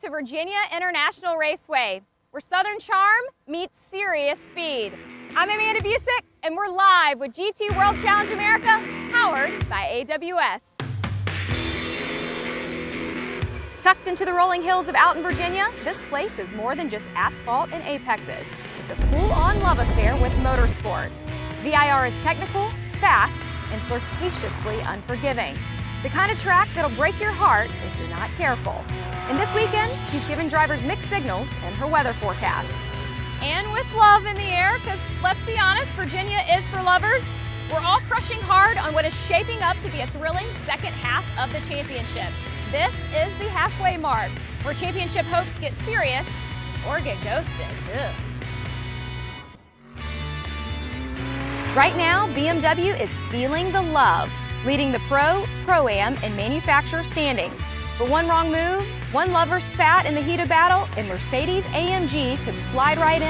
to Virginia International Raceway, where Southern charm meets serious speed. I'm Amanda Busick, and we're live with GT World Challenge America, powered by AWS. Tucked into the rolling hills of Alton, Virginia, this place is more than just asphalt and apexes. It's a full-on love affair with motorsport. VIR is technical, fast, and flirtatiously unforgiving. The kind of track that'll break your heart if you're not careful. And this weekend, she's given drivers mixed signals in her weather forecast. And with love in the air, because let's be honest, Virginia is for lovers, we're all crushing hard on what is shaping up to be a thrilling second half of the championship. This is the halfway mark, where championship hopes get serious or get ghosted. Ugh. Right now, BMW is feeling the love, leading the Pro-Am, and manufacturer standings. But one wrong move, one lover spat in the heat of battle, and Mercedes-AMG could slide right in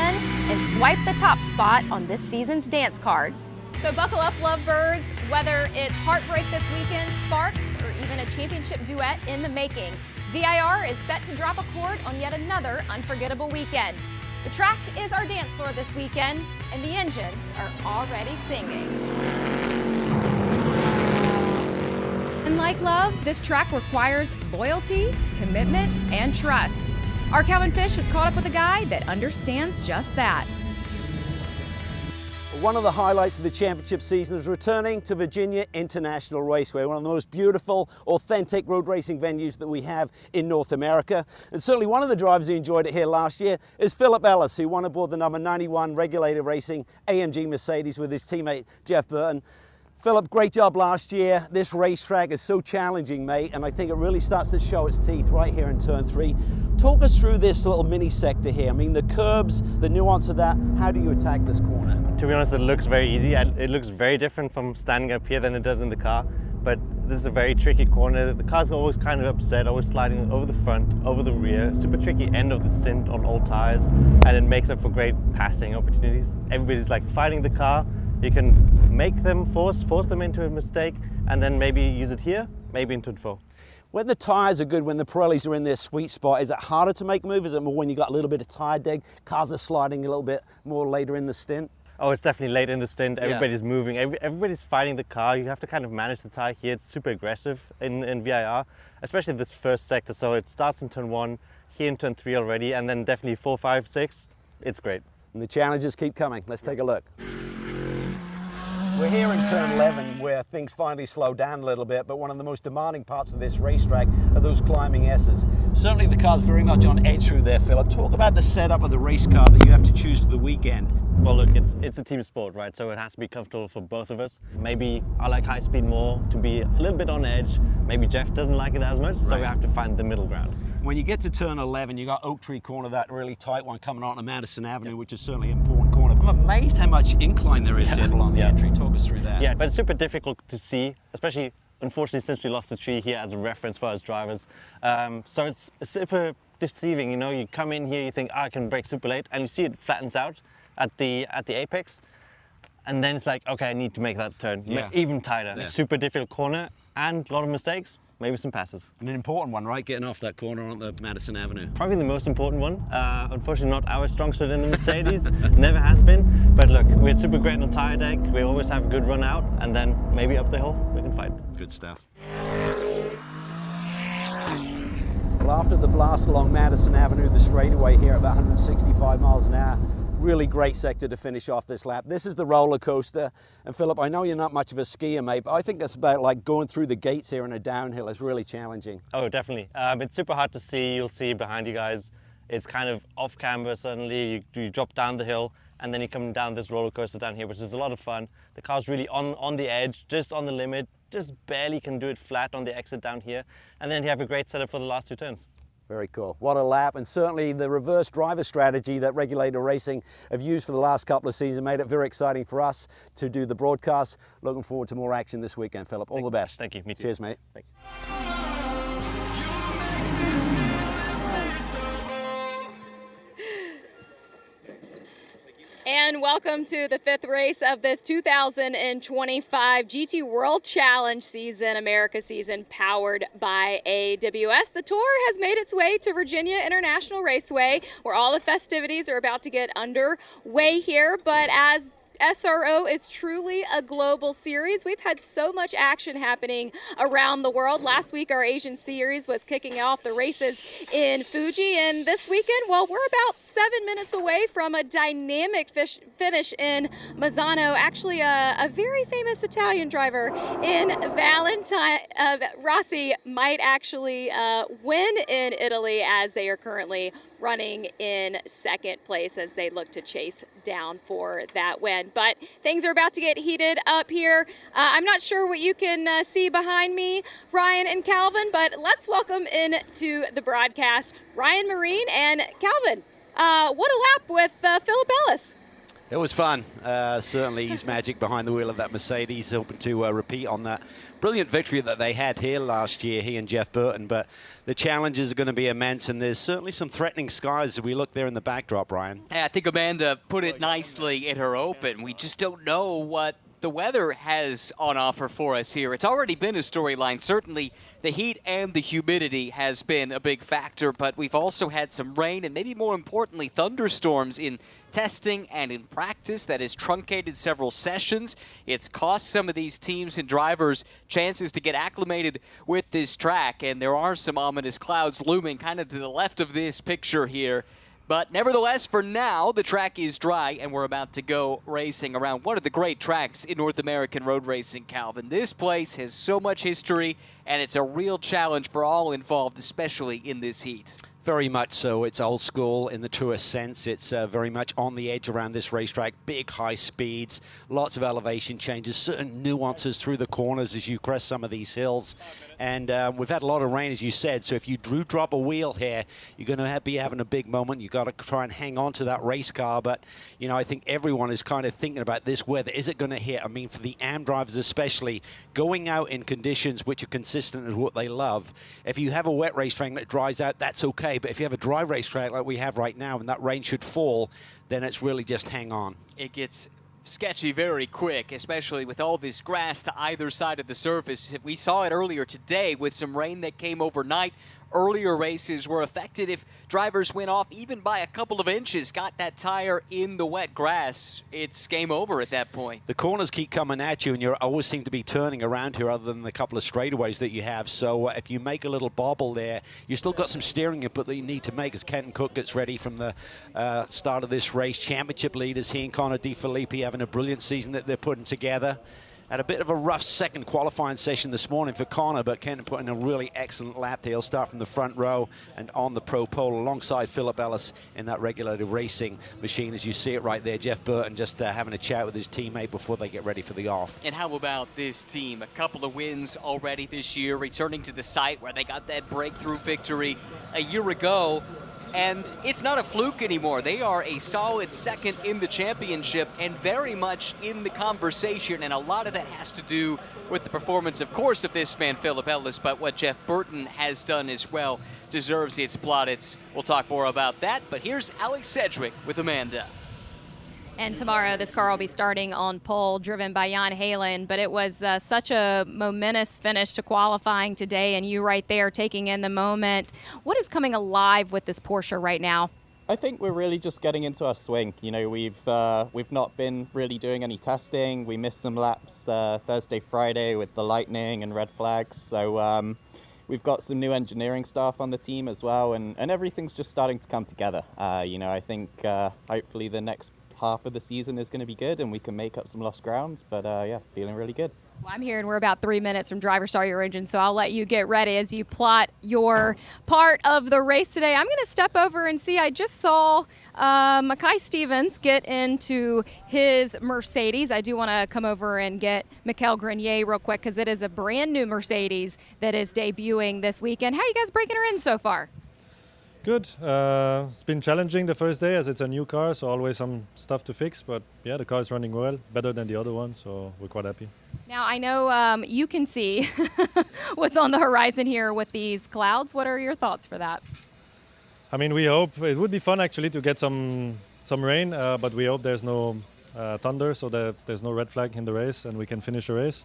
and swipe the top spot on this season's dance card. So buckle up, lovebirds, whether it's heartbreak this weekend, sparks, or even a championship duet in the making. VIR is set to drop a chord on yet another unforgettable weekend. The track is our dance floor this weekend, and the engines are already singing. And like love, this track requires loyalty, commitment, and trust. Our Calvin Fish has caught up with a guy that understands just that. One of the highlights of the championship season is returning to Virginia International Raceway, one of the most beautiful, authentic road racing venues that we have in North America. And certainly one of the drivers who enjoyed it here last year is Philip Ellis, who won aboard the number 91 Regulator Racing AMG Mercedes with his teammate Jeff Burton. Philip, great job last year. This racetrack is so challenging, mate, and I think it really starts to show its teeth right here in turn 3. Talk us through this little mini sector here. I mean, the curbs, the nuance of that, how do you attack this corner? To be honest, it looks very easy. It looks very different from standing up here than it does in the car, but this is a very tricky corner. The car's always kind of upset, always sliding over the front, over the rear. Super tricky end of the stint on all tires, and it makes up for great passing opportunities. Everybody's like fighting the car. You can make them, force them into a mistake, and then maybe use it here, maybe in turn 4. When the tyres are good, when the Pirellis are in their sweet spot, is it harder to make move? Is it more when you got a little bit of tyre dig, cars are sliding a little bit more later in the stint? Oh, it's definitely late in the stint. Everybody's moving. Everybody's fighting the car. You have to kind of manage the tyre here. It's super aggressive in VIR, especially this first sector. So it starts in turn 1, here in turn 3 already, and then definitely 4, 5, 6. It's great. And the challenges keep coming. Let's take a look. We're here in turn 11 where things finally slow down a little bit, but one of the most demanding parts of this racetrack are those climbing S's. Certainly the car's very much on edge through there, Philip. Talk about the setup of the race car that you have to choose for the weekend. Well, look, it's a team sport, right? So it has to be comfortable for both of us. Maybe I like high speed more to be a little bit on edge. Maybe Jeff doesn't like it as much, so we have to find the middle ground. When you get to turn 11, you got Oak Tree Corner, that really tight one coming on to Madison Avenue, which is certainly an important corner. I'm amazed how much incline there is here along the entry. Talk us through that. Yeah, but it's super difficult to see, especially, unfortunately, since we lost the tree here as a reference for us drivers. So it's super deceiving, you know. You come in here, you think, I can brake super late, and you see it flattens out at the apex, and then it's like, okay, I need to make that turn even tighter. Yeah. Super difficult corner and a lot of mistakes. Maybe some passes. And an important one, right? Getting off that corner on the Madison Avenue. Probably the most important one. Unfortunately, not our strong suit in the Mercedes. Never has been. But look, we're super great on tire deck. We always have a good run out, and then maybe up the hill we can fight. Good stuff. Well, after the blast along Madison Avenue, the straightaway here at about 165 miles an hour, really great sector to finish off this lap. This is the roller coaster. And Philip, I know you're not much of a skier, mate, but I think that's about like going through the gates here in a downhill is really challenging. Oh, definitely. It's super hard to see. You'll see behind you guys. It's kind of off camber suddenly. You drop down the hill, and then you come down this roller coaster down here, which is a lot of fun. The car's really on the edge, just on the limit, just barely can do it flat on the exit down here. And then you have a great setup for the last 2 turns. Very cool. What a lap, and certainly the reverse driver strategy that Regulator Racing have used for the last couple of seasons made it very exciting for us to do the broadcast. Looking forward to more action this weekend, Philip. All the best. Thank you. Me too. Cheers, mate. Thank you. And and welcome to the 5th race of this 2025 GT World Challenge season, America season, powered by AWS. The tour has made its way to Virginia International Raceway, where all the festivities are about to get underway here. But as SRO is truly a global series, we've had so much action happening around the world. Last week, our Asian series was kicking off the races in Fuji, and this weekend, well, we're about 7 minutes away from a dynamic finish in Mazzano. Actually, a very famous Italian driver in Valentine Rossi might actually win in Italy, as they are currently running in second place as they look to chase down for that win. But things are about to get heated up here. I'm not sure what you can see behind me, Ryan and Calvin, but let's welcome into the broadcast Ryan Marine and Calvin. What a lap with Philip Ellis. It was fun. Certainly he's magic behind the wheel of that Mercedes, hoping to repeat on that brilliant victory that they had here last year, he and Jeff Burton. But the challenges are going to be immense, and there's certainly some threatening skies as we look there in the backdrop, Brian. Yeah, I think Amanda put it nicely in her open. We just don't know what the weather has on offer for us here. It's already been a storyline. Certainly the heat and the humidity has been a big factor, but we've also had some rain and maybe more importantly thunderstorms in testing and in practice that has truncated several sessions. It's cost some of these teams and drivers chances to get acclimated with this track, and there are some ominous clouds looming kind of to the left of this picture here. But nevertheless, for now, the track is dry, and we're about to go racing around one of the great tracks in North American road racing, Calvin. This place has so much history, and it's a real challenge for all involved, especially in this heat. Very much so. It's old school in the truest sense. It's very much on the edge around this racetrack. Big high speeds, lots of elevation changes, certain nuances through the corners as you crest some of these hills. And we've had a lot of rain, as you said, so if you do drop a wheel here, you're going to be having a big moment. You've got to try and hang on to that race car. But, you know, I think everyone is kind of thinking about this weather. Is it going to hit? I mean, for the AM drivers especially, going out in conditions which are consistent with what they love. If you have a wet racetrack that dries out, that's okay. But if you have a dry racetrack like we have right now and that rain should fall, then it's really just hang on. It gets sketchy very quick, especially with all this grass to either side of the surface. We saw it earlier today with some rain that came overnight. Earlier races were affected if drivers went off even by a couple of inches, got that tire in the wet grass. It's game over at that point. The corners keep coming at you, and you always seem to be turning around here other than the couple of straightaways that you have. So if you make a little bobble there, you still got some steering input that you need to make as Kenton Cook gets ready from the start of this race. Championship leaders, he and Connor DeFilippi having a brilliant season that they're putting together. Had a bit of a rough second qualifying session this morning for Connor, but Kenton put in a really excellent lap there. He'll start from the front row and on the pro pole alongside Philip Ellis in that regulated racing machine, as you see it right there. Jeff Burton just having a chat with his teammate before they get ready for the off. And how about this team? A couple of wins already this year, returning to the site where they got that breakthrough victory a year ago. And it's not a fluke anymore. They are a solid second in the championship and very much in the conversation. And a lot of that has to do with the performance, of course, of this man, Philip Ellis, but what Jeff Burton has done as well deserves its plaudits. We'll talk more about that. But here's Alex Sedgwick with Amanda. And tomorrow, this car will be starting on pole, driven by Jan Halen. But it was such a momentous finish to qualifying today, and you right there taking in the moment. What is coming alive with this Porsche right now? I think we're really just getting into our swing. You know, we've not been really doing any testing. We missed some laps Thursday, Friday with the lightning and red flags. So we've got some new engineering staff on the team as well, and everything's just starting to come together. You know, I think hopefully the next half of the season is going to be good and we can make up some lost grounds, but yeah, feeling really good. Well, I'm hearing we're about 3 minutes from driver start your engine, so I'll let you get ready as you plot your part of the race today. I'm going to step over and see, I just saw Mackay Stevens get into his Mercedes. I do want to come over and get Mikel Grenier real quick because it is a brand new Mercedes that is debuting this weekend. How are you guys breaking her in so far? Good. It's been challenging the first day as it's a new car, so always some stuff to fix. But yeah, the car is running well, better than the other one, so we're quite happy. Now, I know you can see what's on the horizon here with these clouds. What are your thoughts for that? I mean, we hope it would be fun actually to get some some rain, but we hope there's no thunder, so that there's no red flag in the race and we can finish the race.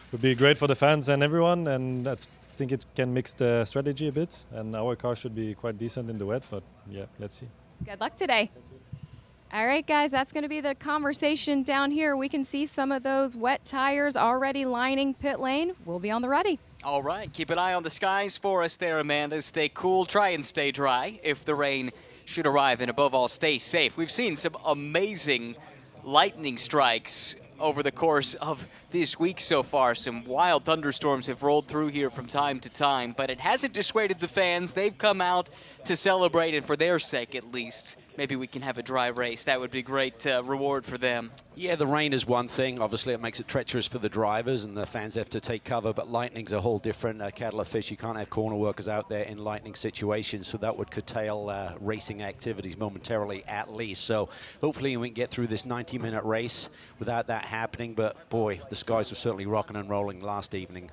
It would be great for the fans and everyone, and I think it can mix the strategy a bit, and our car should be quite decent in the wet, but yeah, let's see. Good luck today. All right, guys, that's going to be the conversation down here. We can see some of those wet tires already lining pit lane. We'll be on the ready. All right, keep an eye on the skies for us there, Amanda. Stay cool, try and stay dry if the rain should arrive, and above all, stay safe. We've seen some amazing lightning strikes over the course of this week so far. Some wild thunderstorms have rolled through here from time to time, but it hasn't dissuaded the fans. They've come out to celebrate, and for their sake at least, maybe we can have a dry race. That would be great reward for them. Yeah, the rain is one thing. Obviously, it makes it treacherous for the drivers, and the fans have to take cover, but lightning's a whole different kettle of fish. You can't have corner workers out there in lightning situations, so that would curtail racing activities momentarily at least. So hopefully we can get through this 90-minute race without that happening, but boy, the skies were certainly rocking and rolling last evening,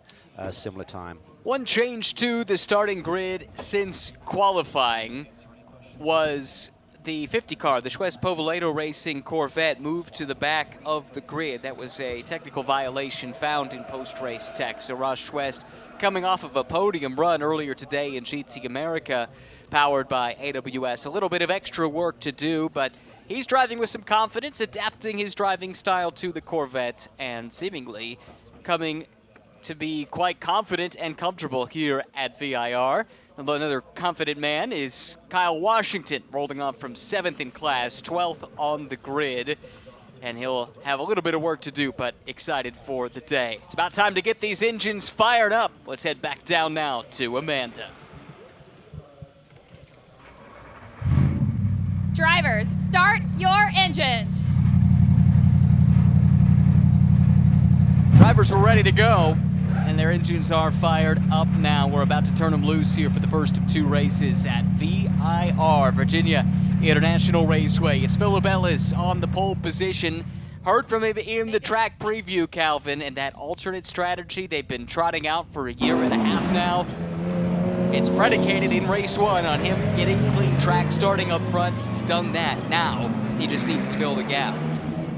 similar time. One change to the starting grid since qualifying was the 50 car, the Schwest Povolato Racing Corvette, moved to the back of the grid. That was a technical violation found in post-race tech. So Ross Schwest, coming off of a podium run earlier today in GT America, powered by AWS. A little bit of extra work to do, but he's driving with some confidence, adapting his driving style to the Corvette, and seemingly coming to be quite confident and comfortable here at VIR. Another confident man is Kyle Washington, rolling off from 7th in class, 12th on the grid. And he'll have a little bit of work to do, but excited for the day. It's about time to get these engines fired up. Let's head back down now to Amanda. Drivers, start your engine. Drivers were ready to go, and their engines are fired up now. We're about to turn them loose here for the first of two races at VIR, Virginia International Raceway. It's Philip Ellis on the pole position. Heard from him in the track preview, Calvin, and that alternate strategy they've been trotting out for a year and a half now. It's predicated in race one on him getting clean track starting up front. He's done that. Now he just needs to build a gap.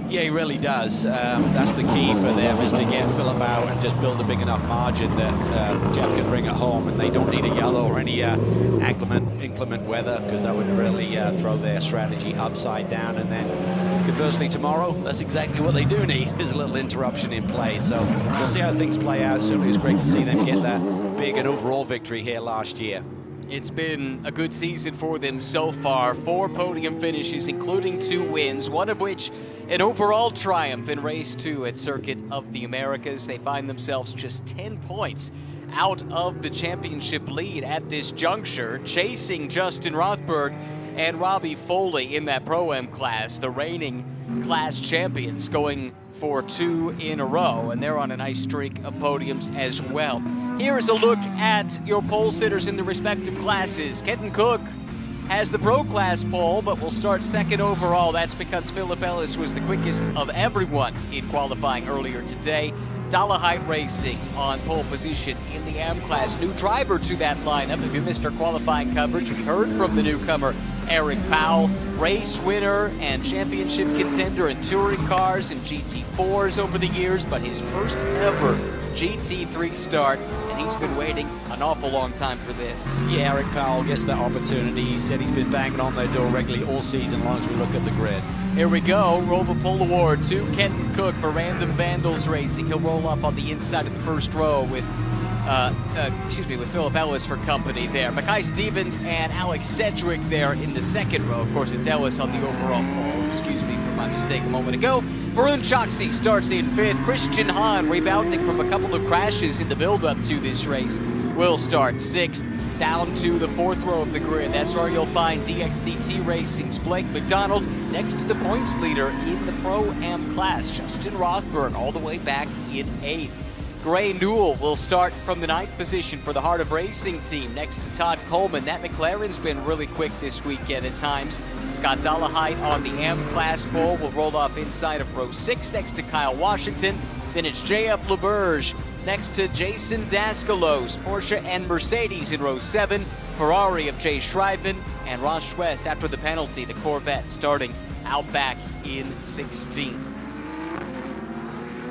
Yeah, he really does. That's the key for them, is to get Philip out and just build a big enough margin that Jeff can bring it home, and they don't need a yellow or any inclement weather, because that would really throw their strategy upside down. And then conversely tomorrow, that's exactly what they do need, is a little interruption in play. So we'll see how things play out. Certainly it's great to see them get that big and overall victory here last year. It's been a good season for them so far. 4 podium finishes, including 2 wins, one of which an overall triumph in race 2 at Circuit of the Americas. They find themselves just 10 points out of the championship lead at this juncture, chasing Justin Rothberg and Robbie Foley in that Pro-Am class, the reigning class champions, going for 2 in a row, and they're on a nice streak of podiums as well. Here is a look at your pole sitters in the respective classes. Kenton Cook has the Pro Class pole, but will start 2nd overall. That's because Philip Ellis was the quickest of everyone in qualifying earlier today. Dollarhide Racing on pole position in the AM class. New driver to that lineup. If you missed our qualifying coverage, we heard from the newcomer Eric Powell, race winner and championship contender in touring cars and GT4s over the years, but his first ever GT3 start, and he's been waiting an awful long time for this. Yeah, Eric Powell gets that opportunity. He said he's been banging on their door regularly all season, as long as we look at the grid. Here we go, Rover Pole Award to Kenton Cook for Random Vandals Racing. He'll roll up on the inside of the first row with with Philip Ellis for company there. Mackay Stevens and Alex Sedgwick there in the 2nd row. Of course, it's Ellis on the overall pole. Excuse me for my mistake a moment ago. Varun Choksi starts in 5th. Christian Hahn, rebounding from a couple of crashes in the build-up to this race, will start 6th. Down to the 4th row of the grid. That's where you'll find DXDT Racing's Blake McDonald next to the points leader in the Pro-Am class, Justin Rothberg, all the way back in 8th. Gray Newell will start from the 9th position for the Heart of Racing team next to Todd Coleman. That McLaren's been really quick this weekend at times. Scott Dollarhide on the AM class pole will roll off inside of row 6 next to Kyle Washington. Then it's J.F. LeBurge next to Jason Daskalos. Porsche and Mercedes in row 7. Ferrari of Jay Schreiben and Roche West after the penalty, the Corvette starting out back in 16th.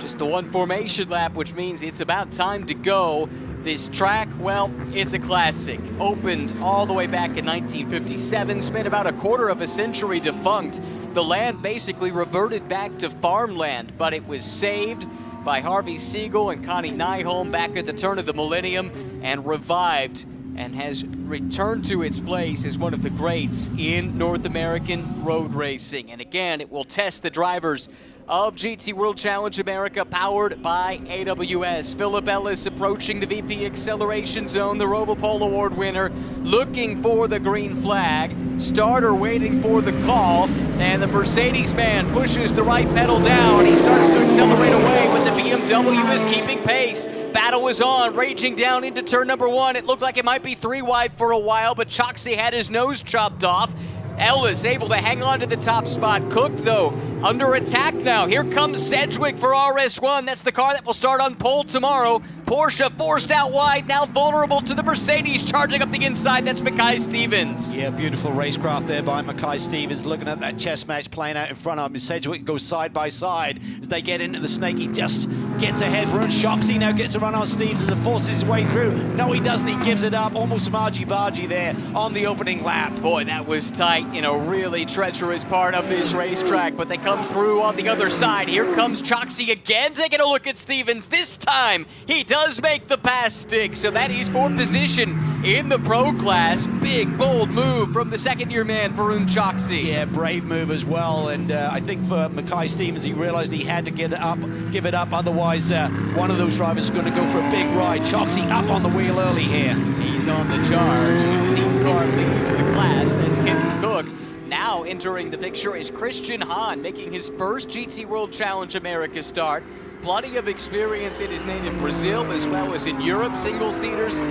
Just the one formation lap, which means it's about time to go. This track, well, it's a classic. Opened all the way back in 1957, spent about a quarter of a century defunct. The land basically reverted back to farmland, but it was saved by Harvey Siegel and Connie Nyholm back at the turn of the millennium and revived and has returned to its place as one of the greats in North American road racing. And again, it will test the drivers of GT World Challenge America, powered by AWS. Philip Ellis approaching the VP Acceleration Zone, the Roval Pole Award winner, looking for the green flag. Starter waiting for the call, and the Mercedes man pushes the right pedal down. He starts to accelerate away, but the BMW is keeping pace. Battle was on, raging down into turn number 1. It looked like it might be 3 wide for a while, but Choxy had his nose chopped off. Ellis able to hang on to the top spot. Cook, though, under attack now. Here comes Sedgwick for RS1. That's the car that will start on pole tomorrow. Porsche forced out wide, now vulnerable to the Mercedes, charging up the inside. That's Mackay Stevens. Yeah, beautiful racecraft there by Mackay Stevens, looking at that chess match playing out in front of him. Sedgwick goes side by side as they get into the snake. He just gets ahead. Run Shoxy now gets a run on Stevens and forces his way through. No, he doesn't. He gives it up. Almost margy-bargy there on the opening lap. Boy, that was tight in a really treacherous part of this racetrack, but they come through on the other side. Here comes Choxy again, taking a look at Stevens. This time, he does make the pass stick, so that is for position in the pro class. Big, bold move from the second-year man, Varun Choxy. Yeah, brave move as well, and I think for Mackay Stevens, he realized he had to give it up, otherwise one of those drivers is going to go for a big ride. Choxy up on the wheel early here. He's on the charge. His team car leads the class. That's Kenton Cook. Now entering the picture is Christian Hahn, making his first GT World Challenge America start. Plenty of experience in his native Brazil as well as in Europe, single-seaters,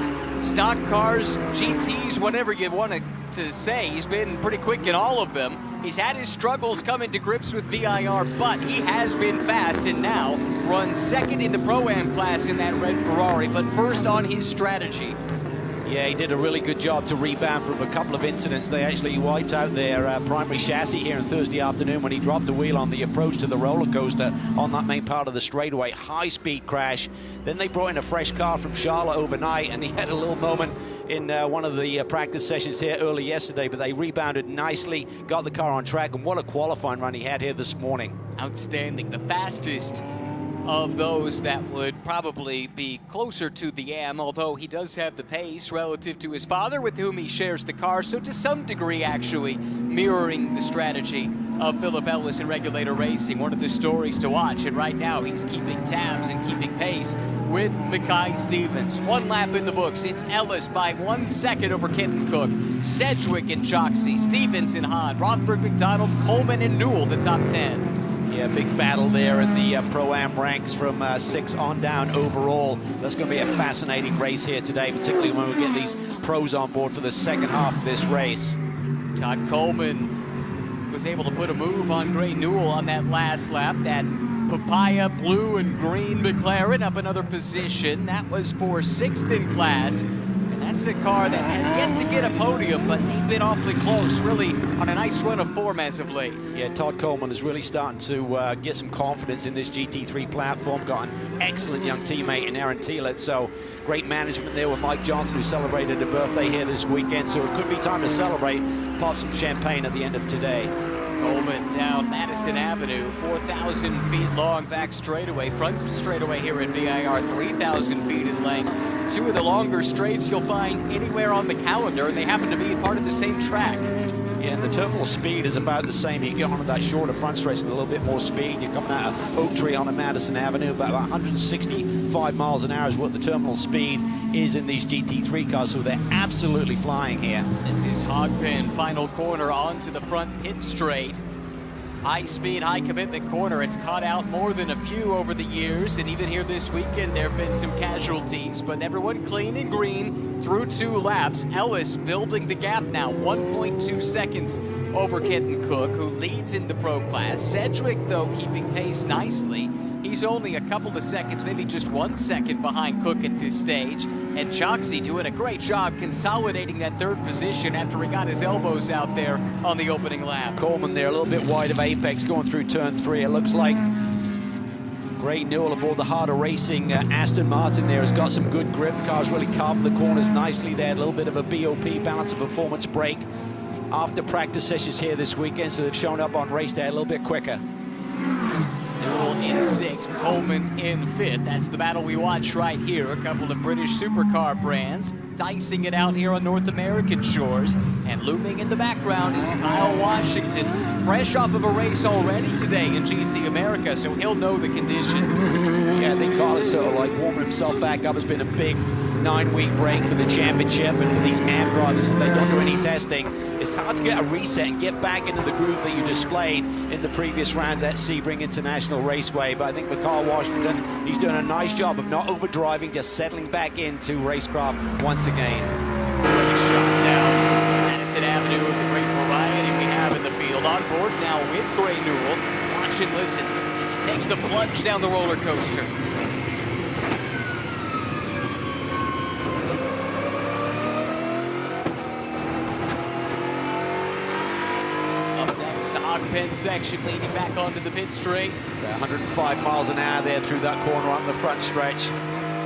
stock cars, GTs, whatever you want to say. He's been pretty quick in all of them. He's had his struggles coming to grips with VIR, but he has been fast and now runs second in the Pro-Am class in that red Ferrari, but first on his strategy. Yeah, he did a really good job to rebound from a couple of incidents. They actually wiped out their primary chassis here on Thursday afternoon when he dropped a wheel on the approach to the roller coaster on that main part of the straightaway. High-speed crash. Then they brought in a fresh car from Charlotte overnight, and he had a little moment in one of the practice sessions here early yesterday, but they rebounded nicely, got the car on track, and what a qualifying run he had here this morning. Outstanding. The fastest of those that would probably be closer to the AM, although he does have the pace relative to his father with whom he shares the car, so to some degree actually mirroring the strategy of Philip Ellis in regulator racing. One of the stories to watch, and right now he's keeping tabs and keeping pace with Mackay Stevens. 1 lap in the books. It's Ellis by 1 second over Kenton Cook, Sedgwick and Choxy, Stevens and Hahn, Rothberg, McDonald, Coleman and Newell, the top 10. Yeah, big battle there in the Pro-Am ranks from 6 on down overall. That's going to be a fascinating race here today, particularly when we get these pros on board for the second half of this race. Todd Coleman was able to put a move on Gray Newell on that last lap. That papaya blue and green McLaren up another position. That was for 6th in class. That's a car that has yet to get a podium, but they've been awfully close, really on a nice run of form as of late. Yeah, Todd Coleman is really starting to get some confidence in this GT3 platform. Got an excellent young teammate in Aaron Thielert, so great management there with Mike Johnson, who celebrated a birthday here this weekend, so it could be time to celebrate, pop some champagne at the end of today. Coleman down Madison Avenue, 4,000 feet long back straightaway, front straightaway here at VIR, 3,000 feet in length. 2 of the longer straights you'll find anywhere on the calendar, and they happen to be part of the same track. Yeah, and the terminal speed is about the same. You get onto that shorter front straight with a little bit more speed. You're coming out of Oak Tree on a Madison Avenue, about 165 miles an hour is what the terminal speed is in these GT3 cars, so they're absolutely flying here. This is Hogpen, final corner onto the front pit straight. High speed, high commitment corner. It's caught out more than a few over the years, and even here this weekend there have been some casualties, but everyone clean and green through 2 laps. Ellis building the gap now, 1.2 seconds over Kenton Cook, who leads in the pro class. Sedgwick, though, keeping pace nicely. He's only a couple of seconds, maybe just 1 second behind Cook at this stage. And Choxy doing a great job consolidating that third position after he got his elbows out there on the opening lap. Coleman there a little bit wide of apex going through turn 3. It looks like Gray Newell aboard the harder racing Aston Martin there has got some good grip. The car's really carving the corners nicely there. A little bit of a BOP, balance of performance break after practice sessions here this weekend, so they've shown up on race day a little bit quicker. Newell in 6th, Coleman in 5th. That's the battle we watch right here. A couple of British supercar brands dicing it out here on North American shores. And looming in the background is Kyle Washington, fresh off of a race already today in GT America, so he'll know the conditions. Yeah, I think Kyle has sort of like warmed himself back up. It's been a big 9-week break for the championship, and for these AM drivers, if they don't do any testing, it's hard to get a reset and get back into the groove that you displayed in the previous rounds at Sebring International Raceway. But I think with Kyle Washington, he's doing a nice job of not overdriving, just settling back into racecraft once again. It's a great shot down Madison Avenue with the great variety we have in the field. On board now with Gray Newell. Watch and listen as he takes the plunge down the roller coaster. The hog pen section leading back onto the pit straight. 105 miles an hour there through that corner on the front stretch.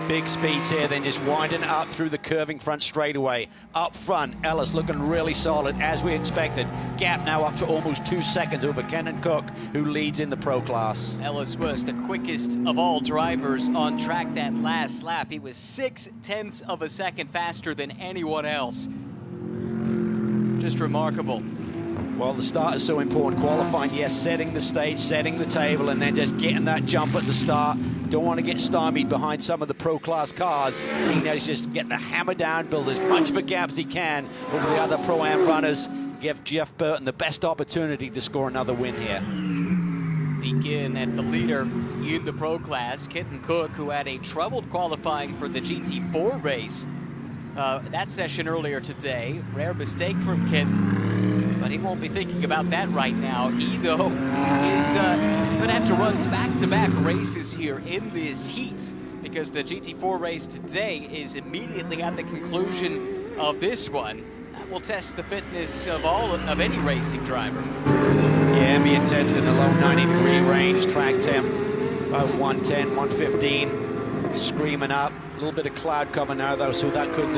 Big speeds here, then just winding up through the curving front straightaway. Up front, Ellis looking really solid as we expected. Gap now up to almost 2 seconds over Kenan Cook, who leads in the pro class. Ellis was the quickest of all drivers on track that last lap. He was 0.6 of a second faster than anyone else. Just remarkable. Well, the start is so important. Qualifying, yes, setting the stage, setting the table, and then just getting that jump at the start. Don't want to get stymied behind some of the pro-class cars. He knows just get the hammer down, build as much of a gap as he can over the other Pro-Am runners. Give Jeff Burton the best opportunity to score another win here. Begin at the leader in the pro class, Kenan Cook, who had a troubled qualifying for the GT4 race. That session earlier today, rare mistake from Kenan, but he won't be thinking about that right now. He, though, is going to have to run back-to-back races here in this heat because the GT4 race today is immediately at the conclusion of this one. That will test the fitness of any racing driver. Yeah, ambient temps in the low 90-degree range, track temp about 110, 115, screaming up. A little bit of cloud cover now, though, so that could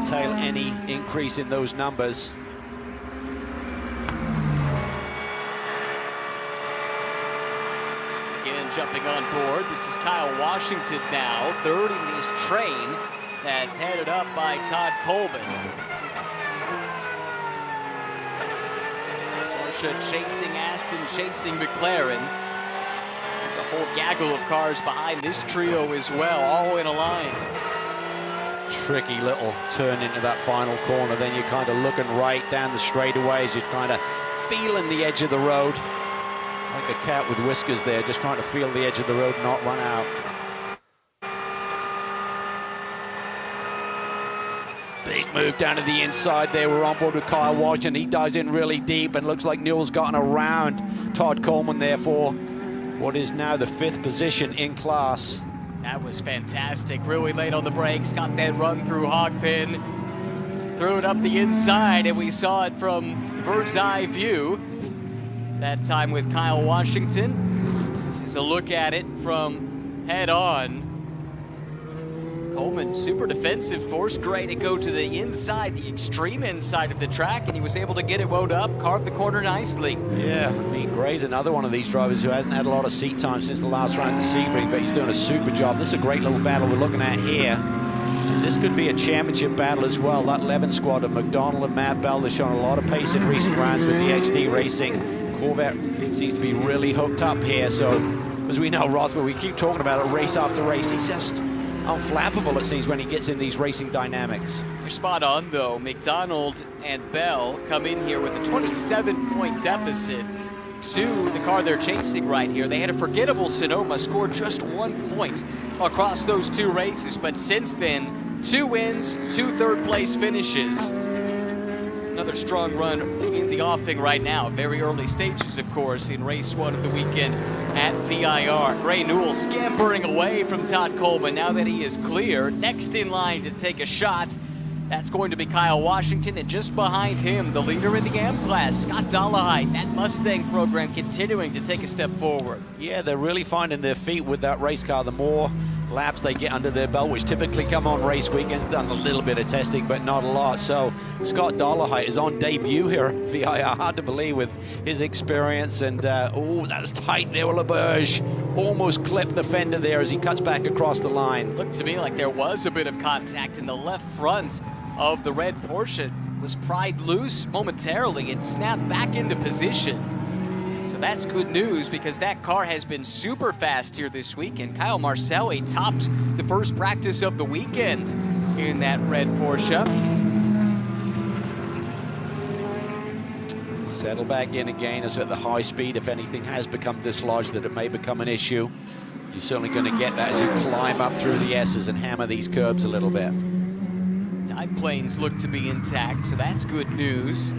tail any increase in those numbers. Once again, jumping on board, this is Kyle Washington now, third in this train that's headed up by Todd Coleman. Porsche chasing Aston, chasing McLaren. There's a whole gaggle of cars behind this trio as well, all in a line. Tricky little turn into that final corner. Then you're kind of looking right down the straightaways. You're kind of feeling the edge of the road. Like a cat with whiskers there, just trying to feel the edge of the road, not run out. Big move down to the inside there. We're on board with Kyle Washington. He dives in really deep and looks like Newell's gotten around Todd Coleman there for what is now the 5th position in class. That was fantastic. Really late on the brakes, got that run through Hogpin, threw it up the inside, and we saw it from the bird's eye view. That time with Kyle Washington. This is a look at it from head on. Coleman, super defensive, forced Gray to go to the inside, the extreme inside of the track, and he was able to get it wound up, carve the corner nicely. Yeah, I mean, Gray's another one of these drivers who hasn't had a lot of seat time since the last round at Sebring, but he's doing a super job. This is a great little battle we're looking at here. And this could be a championship battle as well. That 11 squad of McDonald and Matt Bell, they've shown a lot of pace in recent rounds with DXD Racing. Corvette seems to be really hooked up here. So, as we know, Rothwell, we keep talking about it race after race. He's just unflappable, it seems, when he gets in these racing dynamics. You're spot on, though. McDonald and Bell come in here with a 27-point deficit to the car they're chasing right here. They had a forgettable Sonoma, scored just 1 point across those 2 races, but since then, 2 wins, 2 third-place finishes. Now, another strong run in the offing right now. Very early stages, of course, in race 1 of the weekend at VIR. Gray Newell scampering away from Todd Coleman now that he is clear. Next in line to take a shot, that's going to be Kyle Washington, and just behind him, the leader in the AM class, Scott Dollahide. That Mustang program continuing to take a step forward. Yeah, they're really finding their feet with that race car. The more laps they get under their belt, which typically come on race weekends, done a little bit of testing, but not a lot. So Scott Dollahide is on debut here at VIR. Hard to believe with his experience. And oh, that's tight there. LeBurge almost clipped the fender there as he cuts back across the line. Looked to me like there was a bit of contact in the left front of the red Porsche. Was pried loose momentarily and snapped back into position. So that's good news because that car has been super fast here this week, and Kyle Marcelli topped the first practice of the weekend in that red Porsche. Settle back in again as at the high speed. If anything has become dislodged, that it may become an issue. You're certainly going to get that as you climb up through the S's and hammer these curbs a little bit. Dive planes look to be intact, so that's good news.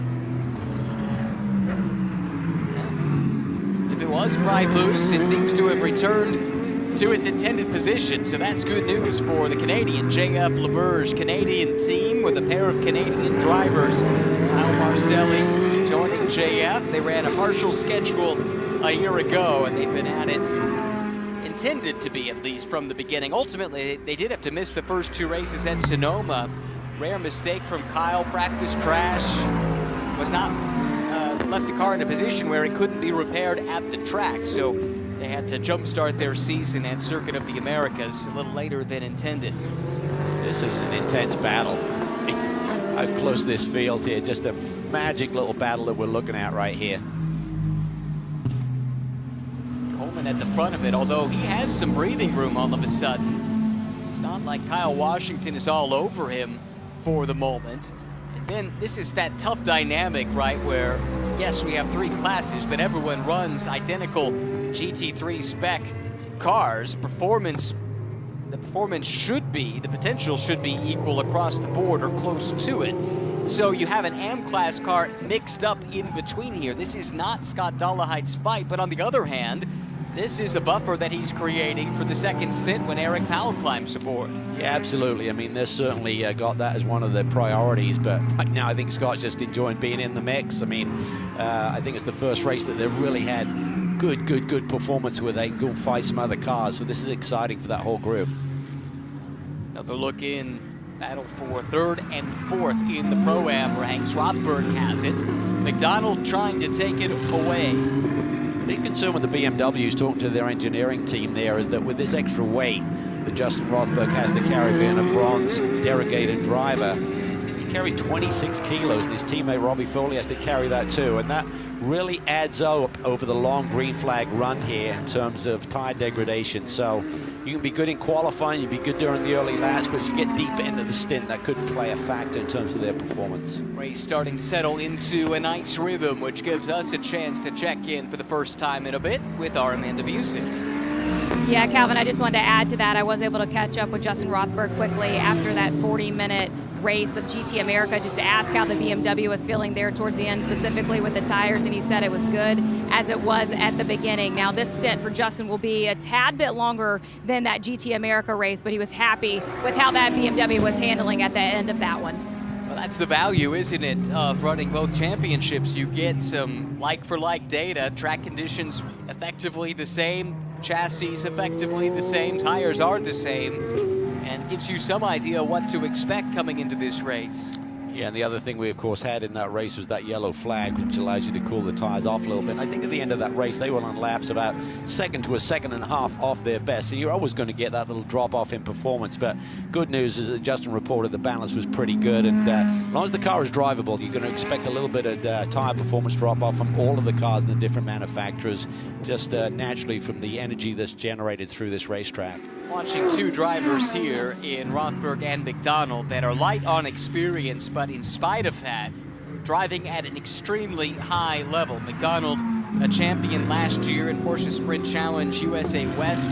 If it was pried loose, it seems to have returned to its intended position, so that's good news for the Canadian JF LeBurge Canadian team with a pair of Canadian drivers. Kyle Marcelli joining JF. They ran a partial schedule a year ago, and they've been at it, intended to be at least from the beginning. Ultimately, they did have to miss the first 2 races at Sonoma. Rare mistake from Kyle, practice crash. Was not left the car in a position where it couldn't be repaired at the track, so they had to jumpstart their season at Circuit of the Americas a little later than intended. This is an intense battle. How close this field here, just a magic little battle that we're looking at right here. Coleman at the front of it, although he has some breathing room all of a sudden. It's not like Kyle Washington is all over him for the moment. And then this is that tough dynamic, right, where yes, we have 3 classes, but everyone runs identical GT3 spec cars. The potential should be equal across the board or close to it. So you have an AM class car mixed up in between here. This is not Scott Dollahide's fight, but on the other hand, this is a buffer that he's creating for the second stint when Eric Powell climbs aboard. Yeah, absolutely. I mean, they're certainly got that as one of their priorities, but right now I think Scott's just enjoying being in the mix. I mean, I think it's the first race that they've really had good performance where they can go and fight some other cars, so this is exciting for that whole group. Another look in, battle for 3rd and 4th in the Pro-Am ranks. Rothberg has it. McDonald trying to take it away. Big concern with the BMWs, talking to their engineering team there, is that with this extra weight that Justin Rothberg has to carry, being a bronze derogated driver, he carried 26 kilos, and his teammate Robbie Foley has to carry that too, and that really adds up over the long green flag run here in terms of tire degradation. So you can be good in qualifying, you can be good during the early laps, but as you get deeper into the stint, that could play a factor in terms of their performance. Race starting to settle into a nice rhythm, which gives us a chance to check in for the first time in a bit with our Amanda Busey. Yeah, Calvin, I just wanted to add to that. I was able to catch up with Justin Rothberg quickly after that 40-minute race of GT America just to ask how the BMW was feeling there towards the end, specifically with the tires, and he said it was good as it was at the beginning. Now, this stint for Justin will be a tad bit longer than that GT America race, but he was happy with how that BMW was handling at the end of that one. Well, that's the value, isn't it, of running both championships. You get some like-for-like data, track conditions effectively the same, chassis effectively the same, tires are the same, and gives you some idea what to expect coming into this race. Yeah, and the other thing we, of course, had in that race was that yellow flag, which allows you to cool the tires off a little bit. And I think at the end of that race, they were on laps about 2nd to 1.5 seconds off their best. So you're always going to get that little drop off in performance. But good news is that Justin reported the balance was pretty good. And as long as the car is drivable, you're going to expect a little bit of tire performance drop off from all of the cars and the different manufacturers, just naturally from the energy that's generated through this racetrack. Watching 2 drivers here in Rothberg and McDonald that are light on experience, but in spite of that, driving at an extremely high level. McDonald, a champion last year in Porsche Sprint Challenge USA West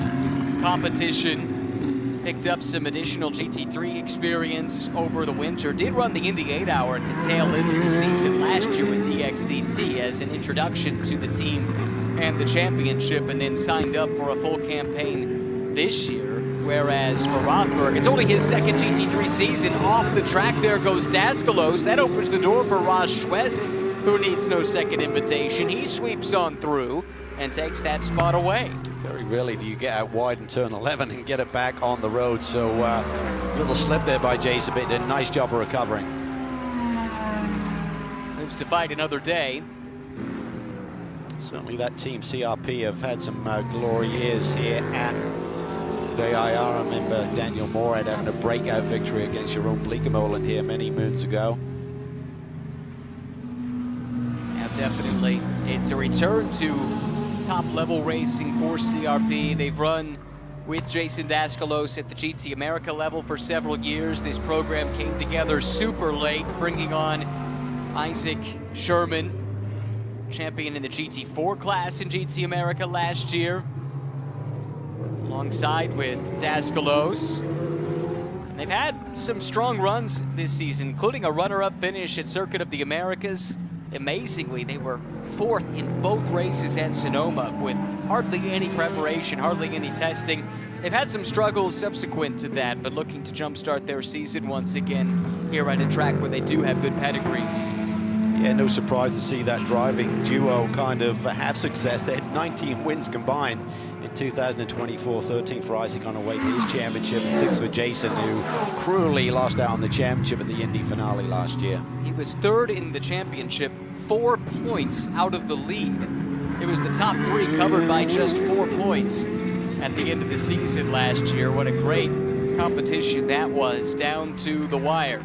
competition, picked up some additional GT3 experience over the winter. Did run the Indy 8-hour at the tail end of the season last year with DXDT as an introduction to the team and the championship, and then signed up for a full campaign this year. Whereas for Rothberg, it's only his second GT3 season off the track. There goes Daskalos. That opens the door for Ross Schwest, who needs no second invitation. He sweeps on through and takes that spot away. Very rarely do you get out wide in turn 11 and get it back on the road. So little slip there by Jason, but did a nice job of recovering. Lives to fight another day. Certainly that team CRP have had some glory years here at VIR. I remember Daniel Morad having a breakout victory against Jeroen Bleekemolen here many moons ago. Yeah, definitely. It's a return to top-level racing for CRP. They've run with Jason Daskalos at the GT America level for several years. This program came together super late, bringing on Isaac Sherman, champion in the GT4 class in GT America last year, alongside with Daskalos. And they've had some strong runs this season, including a runner-up finish at Circuit of the Americas. Amazingly, they were fourth in both races at Sonoma with hardly any preparation, hardly any testing. They've had some struggles subsequent to that, but looking to jumpstart their season once again here at a track where they do have good pedigree. Yeah, no surprise to see that driving duo kind of have success. They had 19 wins combined in 2024, 13 for Isaac on the way to his championship, and 6 for Jason, who cruelly lost out on the championship in the Indy finale last year. He was third in the championship, 4 points out of the lead. It was the top 3 covered by just 4 points at the end of the season last year. What a great competition that was, down to the wire.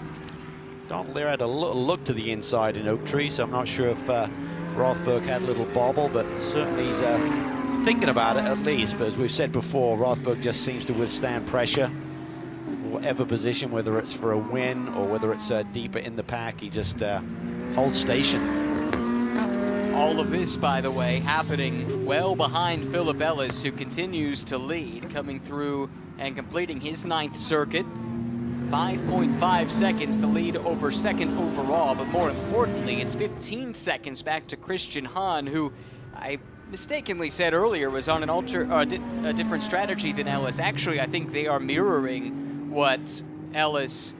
Don Lear had a little look to the inside in Oak Tree, so I'm not sure if Rothberg had a little bobble, but certainly he's thinking about it at least. But as we've said before, Rothberg just seems to withstand pressure, whatever position, whether it's for a win or whether it's deeper in the pack, he just holds station. All of this, by the way, happening well behind Philip Ellis, who continues to lead, coming through and completing his 9th circuit. 5.5 seconds the lead over second overall, but more importantly, it's 15 seconds back to Christian Hahn, who I mistakenly said earlier was on a different strategy than Ellis. Actually, I think they are mirroring what Ellis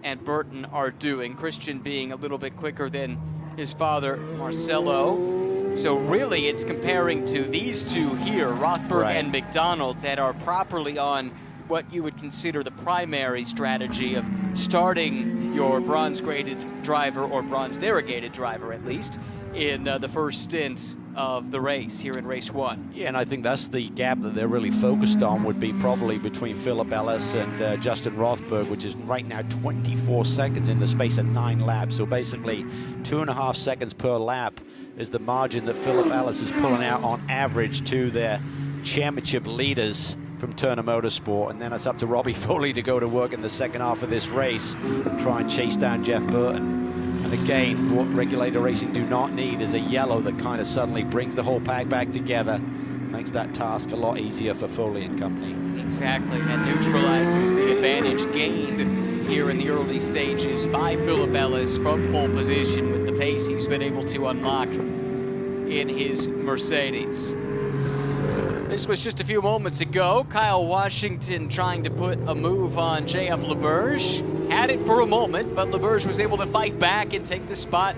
and Burton are doing, Christian being a little bit quicker than his father, Marcelo. So really, it's comparing to these two here, Rothberg and McDonald, that are properly on what you would consider the primary strategy of starting your bronze-graded driver, or bronze-derogated driver at least, in the first stint of the race here in race 1. Yeah, and I think that's the gap that they're really focused on, would be probably between Philip Ellis and Justin Rothberg, which is right now 24 seconds in the space of 9 laps. So basically 2.5 seconds per lap is the margin that Philip Ellis is pulling out on average to their championship leaders from Turner Motorsport, and then it's up to Robbie Foley to go to work in the second half of this race and try and chase down Jeff Burton. And again, what Regulator Racing do not need is a yellow that kind of suddenly brings the whole pack back together, makes that task a lot easier for Foley and company. Exactly, and neutralizes the advantage gained here in the early stages by Philip Ellis from pole position with the pace he's been able to unlock in his Mercedes. This was just a few moments ago. Kyle Washington trying to put a move on JF LeBurge. Had it for a moment, but LeBurge was able to fight back and take the spot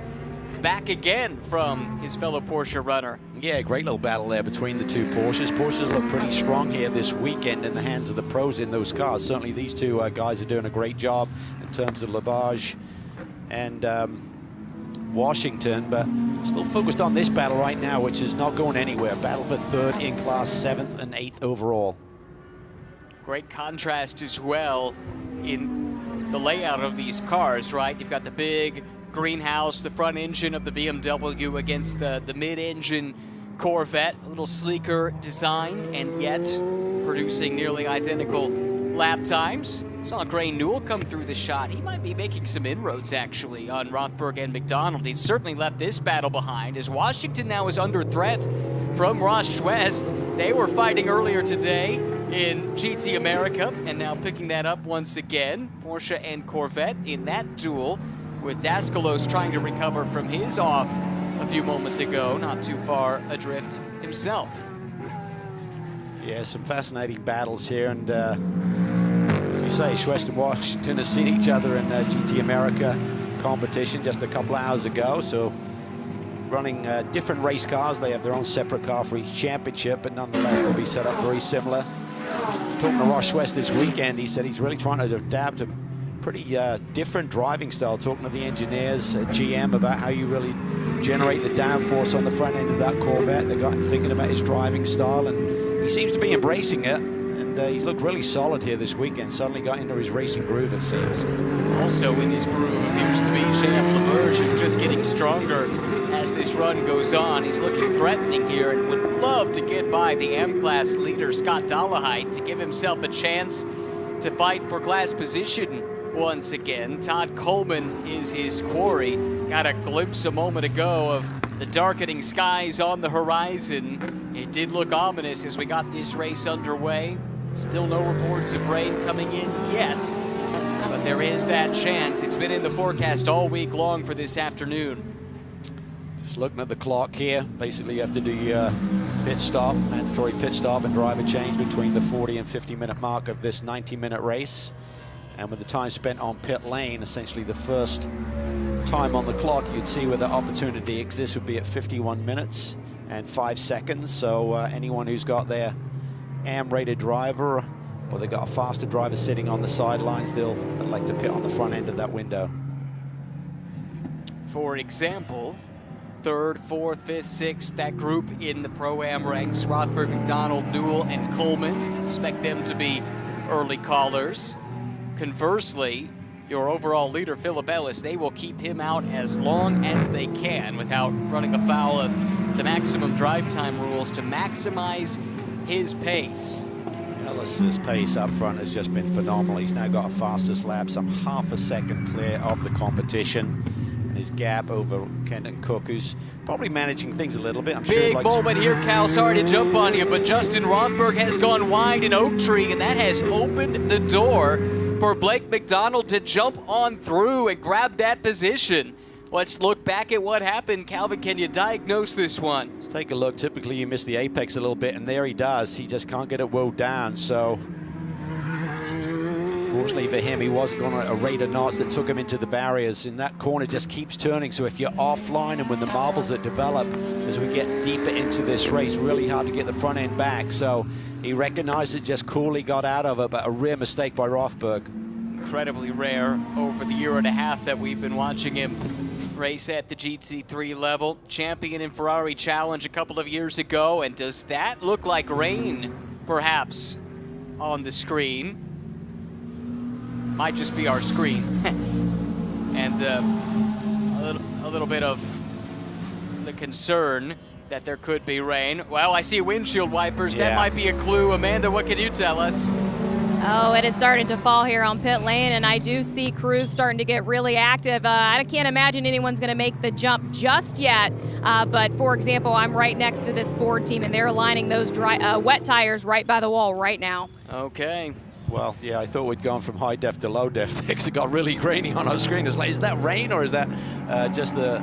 back again from his fellow Porsche runner. Yeah, great little battle there between the two Porsches. Porsches look pretty strong here this weekend in the hands of the pros in those cars. Certainly these two guys are doing a great job in terms of LeBurge and Washington, but still focused on this battle right now, which is not going anywhere. Battle for 3rd in class, 7th and 8th overall. Great contrast as well in the layout of these cars, right? You've got the big greenhouse, the front engine of the BMW against the mid-engine Corvette, a little sleeker design, and yet producing nearly identical lap times. Saw Gray Newell come through the shot. He might be making some inroads, actually, on Rothberg and McDonald. He'd certainly left this battle behind, as Washington now is under threat from Ross Schwest. They were fighting earlier today in GT America, and now picking that up once again. Porsche and Corvette in that duel, with Daskalos trying to recover from his off a few moments ago, not too far adrift himself. Yeah, some fascinating battles here, and as you say, Schwest and Washington have seen each other in GT America competition just a couple of hours ago, so running different race cars. They have their own separate car for each championship, but nonetheless they'll be set up very similar. Talking to Ross Schwest this weekend, he said he's really trying to adapt a pretty different driving style, talking to the engineers at GM about how you really generate the downforce on the front end of that Corvette. They got him thinking about his driving style, and he seems to be embracing it. And he's looked really solid here this weekend. Suddenly got into his racing groove, it seems. Also in his groove appears to be Jean Laberge, who's just getting stronger as this run goes on. He's looking threatening here and would love to get by the M-Class leader, Scott Dolehite, to give himself a chance to fight for class position once again. Todd Coleman is his quarry. Got a glimpse a moment ago of the darkening skies on the horizon. It did look ominous as we got this race underway. Still no reports of rain coming in yet, but there is that chance. It's been in the forecast all week long for this afternoon. Just looking at the clock here, basically you have to do your pit stop, mandatory pit stop and driver change between the 40 and 50-minute mark of this 90-minute race. And with the time spent on pit lane, essentially the first time on the clock you'd see where the opportunity exists would be at 51 minutes and 5 seconds. So anyone who's got their AM-rated driver, or they've got a faster driver sitting on the sidelines, they'll like to pit on the front end of that window. For example, 3rd, 4th, 5th, 6th, that group in the Pro-Am ranks, Rothberg, McDonald, Newell, and Coleman. Expect them to be early callers. Conversely, your overall leader, Philip Ellis, they will keep him out as long as they can without running afoul of the maximum drive time rules to maximize his pace. Ellis's pace up front has just been phenomenal. He's now got a fastest lap, some half a second clear of the competition. And his gap over Kenton Cook, who's probably managing things a little bit. I'm sure. Big moment here, Cal. Sorry to jump on you, but Justin Rothberg has gone wide in Oak Tree, and that has opened the door for Blake McDonald to jump on through and grab that position. Let's look back at what happened. Calvin, can you diagnose this one? Let's take a look. Typically you miss the apex a little bit, and there he does. He just can't get it well down. So fortunately for him, he wasn't going to a rate of knots that took him into the barriers, and that corner just keeps turning. So if you're offline and when the marbles that develop as we get deeper into this race, really hard to get the front end back. So he recognized it, just coolly got out of it, but a rare mistake by Rothberg. Incredibly rare over the year and a half that we've been watching him race at the GT3 level. Champion in Ferrari Challenge a couple of years ago, and does that look like rain perhaps on the screen? Might just be our screen. And a little bit of the concern that there could be rain. Well, I see windshield wipers. Yeah. That might be a clue. Amanda, what can you tell us? Oh, it is starting to fall here on pit lane, and I do see crews starting to get really active. I can't imagine anyone's going to make the jump just yet, but for example, I'm right next to this Ford team, and they're lining those wet tires right by the wall right now. Okay. Well, yeah, I thought we'd gone from high def to low def because it got really grainy on our screen. It's like, is that rain or is that just the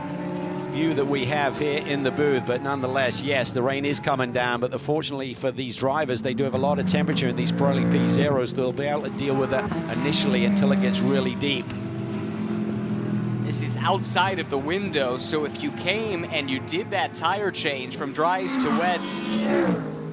view that we have here in the booth? But nonetheless, yes, the rain is coming down, but fortunately for these drivers, they do have a lot of temperature in these Pirelli P0s. They'll be able to deal with it initially until it gets really deep. This is outside of the window, so if you came and you did that tire change from dries to wets,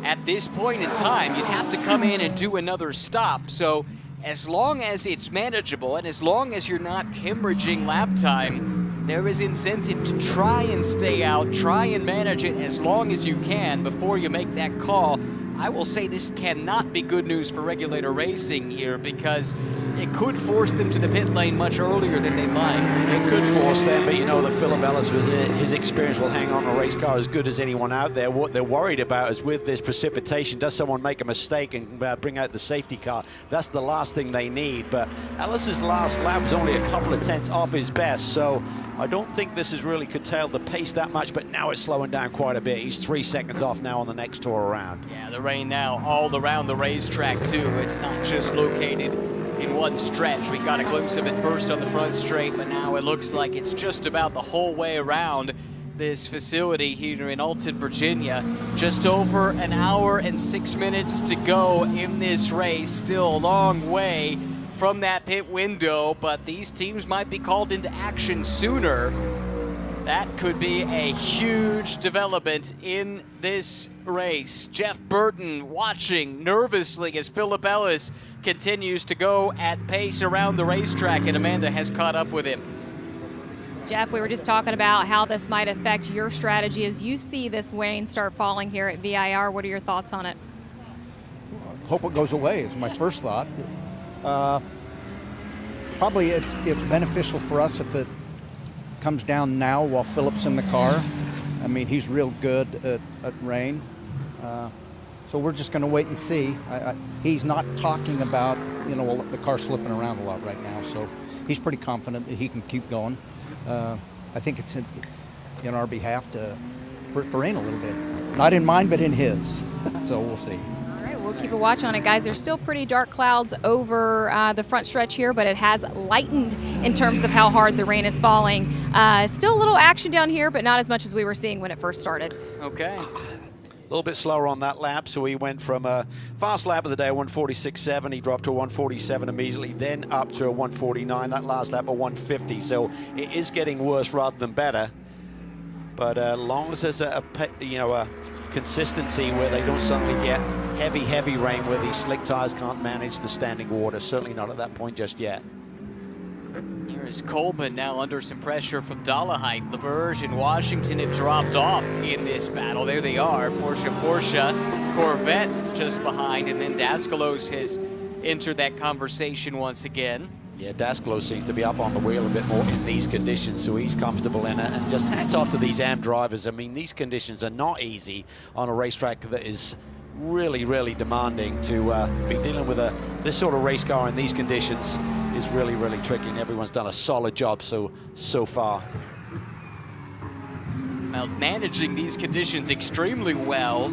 at this point in time, you'd have to come in and do another stop. So as long as it's manageable and as long as you're not hemorrhaging lap time, there is incentive to try and stay out, try and manage it as long as you can before you make that call. I will say this cannot be good news for regulator racing here, because it could force them to the pit lane much earlier than they'd like. It could force them, but you know that Philip Ellis, with his experience, will hang on a race car as good as anyone out there. What they're worried about is with this precipitation, does someone make a mistake and bring out the safety car? That's the last thing they need. But Ellis's last lap was only a couple of tenths off his best, so I don't think this has really curtailed the pace that much, but now it's slowing down quite a bit. He's 3 seconds off now on the next tour around. Yeah, the rain now all around the racetrack too. It's not just located in one stretch. We got a glimpse of it first on the front straight, but now it looks like it's just about the whole way around this facility here in Alton, Virginia. Just over an hour and 6 minutes to go in this race. Still a long way from that pit window, but these teams might be called into action sooner. That could be a huge development in this race. Jeff Burton watching nervously as Philip Ellis continues to go at pace around the racetrack, and Amanda has caught up with him. Jeff, we were just talking about how this might affect your strategy as you see this rain start falling here at VIR. What are your thoughts on it? Hope it goes away is my first thought. Probably it's beneficial for us if it comes down now while Philip's in the car. I mean, he's real good at rain. So we're just going to wait and see. He's not talking about, the car slipping around a lot right now. So he's pretty confident that he can keep going. I think it's in our behalf for rain a little bit. Not in mine, but in his. So we'll see. All right, we'll keep a watch on it, guys. There's still pretty dark clouds over the front stretch here, but it has lightened in terms of how hard the rain is falling. Still a little action down here, but not as much as we were seeing when it first started. Okay. A little bit slower on that lap, so he went from a fast lap of the day, 146.7, he dropped to a 147 immediately, then up to a 149, that last lap a 150, so it is getting worse rather than better. But as long as there's a consistency where they don't suddenly get heavy rain where these slick tires can't manage the standing water, certainly not at that point just yet. Here is Coleman now under some pressure from Dolehite. LeBurge and Washington have dropped off in this battle. There they are, Porsche, Corvette just behind, and then Daskalos has entered that conversation once again. Yeah, Daskalos seems to be up on the wheel a bit more in these conditions, so he's comfortable in it. And just hats off to these AM drivers. I mean, these conditions are not easy on a racetrack that is really demanding. To be dealing with this sort of race car in these conditions is really tricky, and everyone's done a solid job so far. Well, managing these conditions extremely well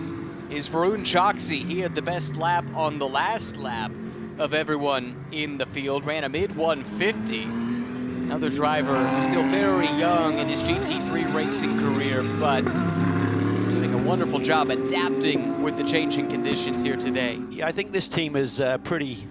is Varun Choksi. He had the best lap on the last lap of everyone in the field, ran a mid-150. Another driver still very young in his GT3 racing career, but doing a wonderful job adapting with the changing conditions here today. Yeah, I think this team is pretty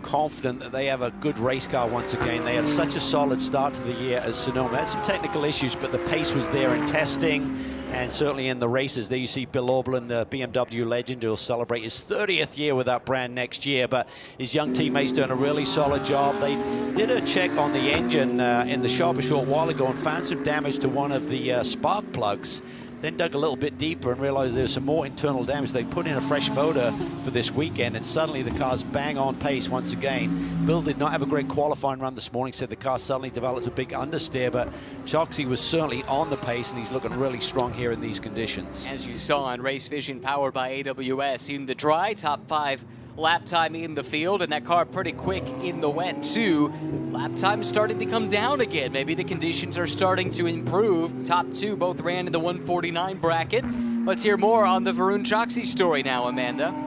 confident that they have a good race car once again. They had such a solid start to the year as Sonoma. Had some technical issues, but the pace was there in testing and certainly in the races. There you see Bill Auberlen, the BMW legend, who will celebrate his 30th year with that brand next year, but his young teammates doing a really solid job. They did a check on the engine in the shop a short while ago and found some damage to one of the spark plugs. Then dug a little bit deeper and realized there was some more internal damage. They put in a fresh motor for this weekend, and suddenly the car's bang on pace once again. Bill did not have a great qualifying run this morning, said the car suddenly developed a big understeer, but Choksi was certainly on the pace, and he's looking really strong here in these conditions. As you saw on Race Vision powered by AWS, in the dry, top 5 lap time in the field, and that car pretty quick in the wet too. Lap time starting to come down again. Maybe the conditions are starting to improve. Top 2 both ran in the 149 bracket. Let's hear more on the Varun Choksi story now, Amanda.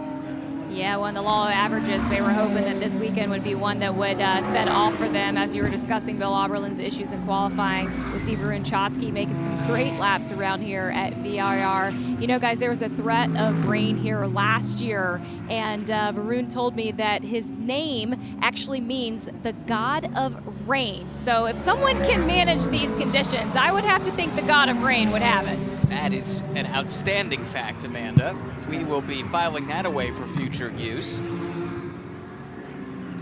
Yeah, well, in the law of averages, they were hoping that this weekend would be one that would set off for them. As you were discussing Bill Auberlen's issues in qualifying, we see Varun Choksi making some great laps around here at VIR. You know, guys, there was a threat of rain here last year, and Varun told me that his name actually means the god of rain. So if someone can manage these conditions, I would have to think the god of rain would have it. That is an outstanding fact, Amanda. We will be filing that away for future use.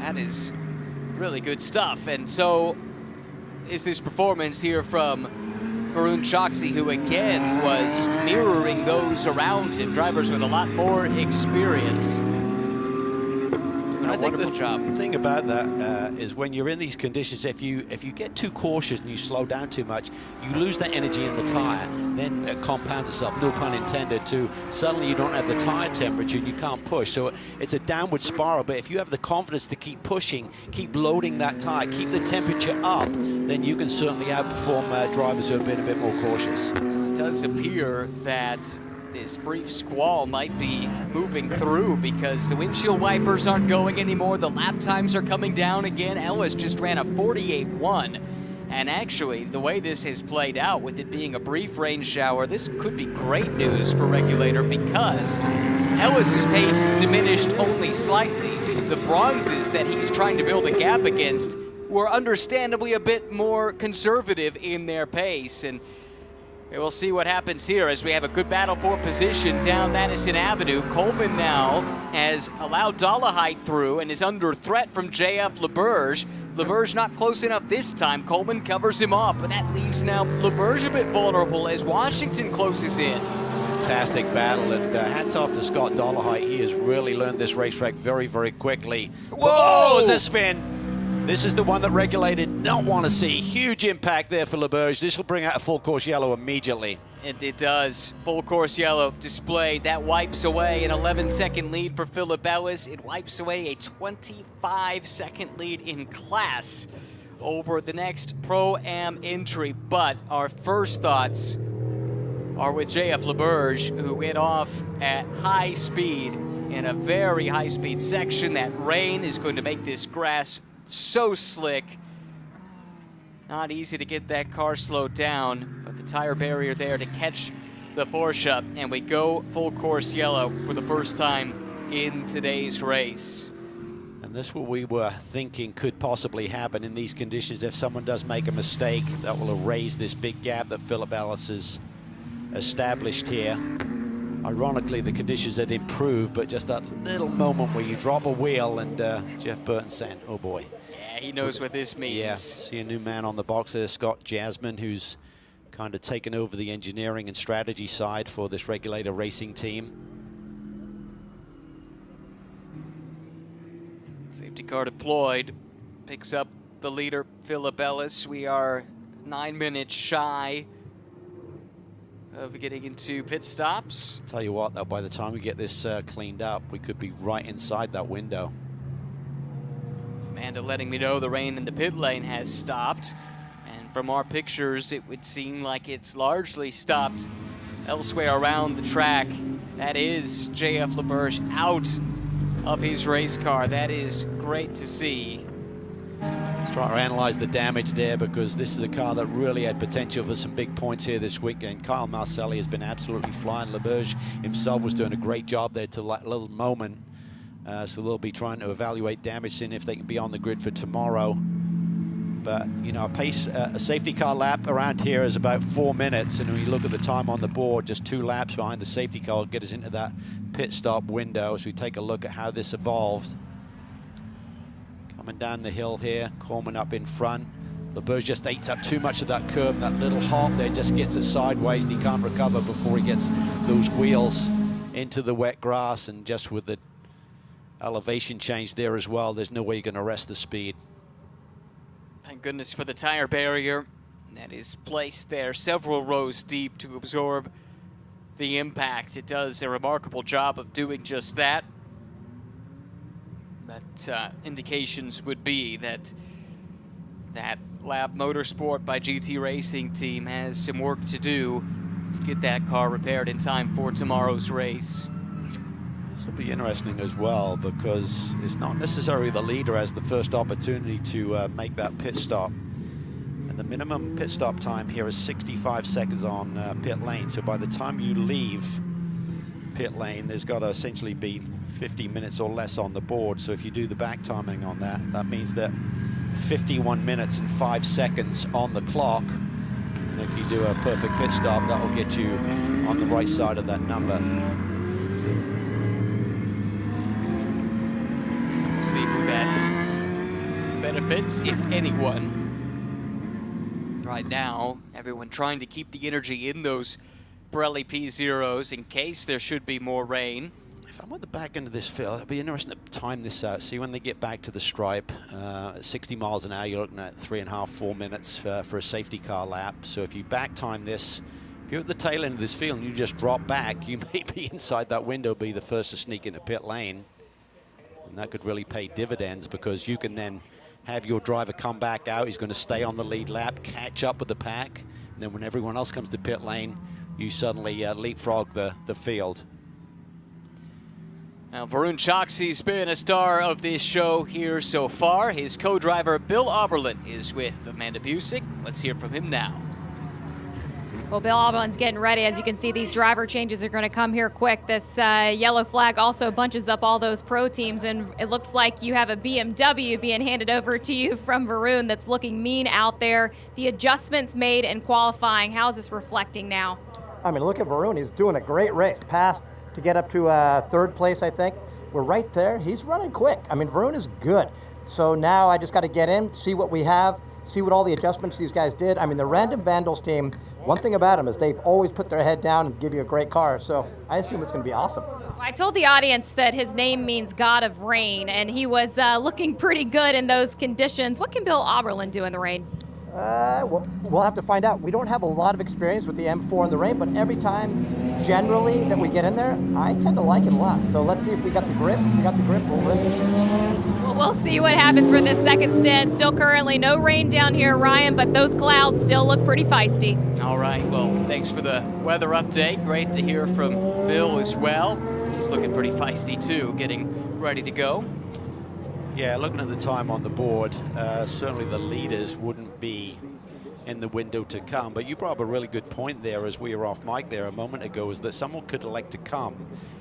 That is really good stuff. And so is this performance here from Varun Choksi, who again was mirroring those around him, drivers with a lot more experience. I think wonderful job. The thing about that is when you're in these conditions, if you get too cautious and you slow down too much, you lose that energy in the tire. Then it compounds itself, no pun intended, to suddenly you don't have the tire temperature and you can't push. So it's a downward spiral. But if you have the confidence to keep pushing, keep loading that tire, keep the temperature up, then you can certainly outperform drivers who have been a bit more cautious. It does appear that this brief squall might be moving through because the windshield wipers aren't going anymore. The lap times are coming down again. Ellis just ran a 48.1. And actually, the way this has played out, with it being a brief rain shower, this could be great news for Regulator because Ellis's pace diminished only slightly. The bronzes that he's trying to build a gap against were understandably a bit more conservative in their pace. And we'll see what happens here as we have a good battle for position down Madison Avenue. Coleman now has allowed Dollarhide through and is under threat from JF LeBurge. LeBurge not close enough this time. Coleman covers him off, but that leaves now LeBurge a bit vulnerable as Washington closes in. Fantastic battle, and hats off to Scott Dollarhide. He has really learned this racetrack very, very quickly. Whoa! It's a spin. This is the one that Regulator did not want to see. Huge impact there for LeBurge. This will bring out a full course yellow immediately. It does. Full course yellow displayed. That wipes away an 11-second lead for Philip Ellis. It wipes away a 25-second lead in class over the next Pro-Am entry. But our first thoughts are with JF LeBurge, who went off at high speed in a very high-speed section. That rain is going to make this grass so slick. Not easy to get that car slowed down, but the tire barrier there to catch the Porsche, and we go full course yellow for the first time in today's race. And this is what we were thinking could possibly happen in these conditions. If someone does make a mistake, that will erase this big gap that Philip Ellis has established here. Ironically, the conditions had improved, but just that little moment where you drop a wheel, and Jeff Burton saying, oh boy. Yeah, he knows what this means. Yeah, see a new man on the box there, Scott Jasmine, who's kind of taken over the engineering and strategy side for this Regulator racing team. Safety car deployed, picks up the leader, Philip Ellis. We are 9 minutes shy of getting into pit stops. Tell you what, though, by the time we get this cleaned up, we could be right inside that window. Amanda letting me know the rain in the pit lane has stopped. And from our pictures, it would seem like it's largely stopped elsewhere around the track. That is JF LeBurge out of his race car. That is great to see. Let's try to analyze the damage there, because this is a car that really had potential for some big points here this weekend. Kyle Marcelli has been absolutely flying. LeBurge himself was doing a great job there to that little moment. So they'll be trying to evaluate damage in if they can be on the grid for tomorrow. But, you know, a safety car lap around here is about 4 minutes. And when you look at the time on the board, just 2 laps behind the safety car will get us into that pit stop window as we take a look at how this evolved. Coming down the hill here, Coleman up in front. LeBurge just eats up too much of that curb. That little hop there just gets it sideways, and he can't recover before he gets those wheels into the wet grass. And just with the elevation change there as well, there's no way you're going to arrest the speed. Thank goodness for the tire barrier that is placed there several rows deep to absorb the impact. It does a remarkable job of doing just that. But indications would be that Lab Motorsport by GT Racing team has some work to do to get that car repaired in time for tomorrow's race. This will be interesting as well, because it's not necessarily the leader has the first opportunity to make that pit stop. And the minimum pit stop time here is 65 seconds on pit lane. So by the time you leave pit lane, there's got to essentially be 50 minutes or less on the board. So if you do the back timing on that, that means that 51 minutes and 5 seconds on the clock. And if you do a perfect pit stop, that will get you on the right side of that number. See who that benefits, if anyone. Right now, everyone trying to keep the energy in those Pirelli P0s in case there should be more rain. If I'm at the back end of this field, it'll be interesting to time this out. See when they get back to the stripe, at 60 miles an hour, you're looking at 3.5, 4 minutes for a safety car lap. So if you back time this, if you're at the tail end of this field and you just drop back, you may be inside that window, be the first to sneak into pit lane. And that could really pay dividends, because you can then have your driver come back out. He's going to stay on the lead lap, catch up with the pack. And then when everyone else comes to pit lane, you suddenly leapfrog the field. Now, Varun Choksi's been a star of this show here so far. His co-driver, Bill Auberlen, is with Amanda Busick. Let's hear from him now. Well, Bill Auberlen's getting ready. As you can see, these driver changes are going to come here quick. This yellow flag also bunches up all those pro teams, and it looks like you have a BMW being handed over to you from Varun that's looking mean out there. The adjustments made in qualifying, how's this reflecting now? I mean, look at Varun. He's doing a great race. Passed to get up to third place, I think. We're right there. He's running quick. I mean, Varun is good. So now I just got to get in, see what we have, see what all the adjustments these guys did. I mean, the Random Vandals team, one thing about them is they've always put their head down and give you a great car. So I assume it's going to be awesome. I told the audience that his name means God of Rain, and he was looking pretty good in those conditions. What can Bill Auberlen do in the rain? We'll have to find out. We don't have a lot of experience with the M4 in the rain, but every time, generally, that we get in there, I tend to like it a lot. So let's see if we got the grip. If we got the grip, we'll win. Well, we'll see what happens for this second stint. Still currently no rain down here, Ryan, but those clouds still look pretty feisty. All right, well, thanks for the weather update. Great to hear from Bill as well. He's looking pretty feisty too, getting ready to go. Yeah, looking at the time on the board, certainly the leaders wouldn't be in the window to come, but you brought up a really good point there as we were off mic there a moment ago, is that someone could elect to come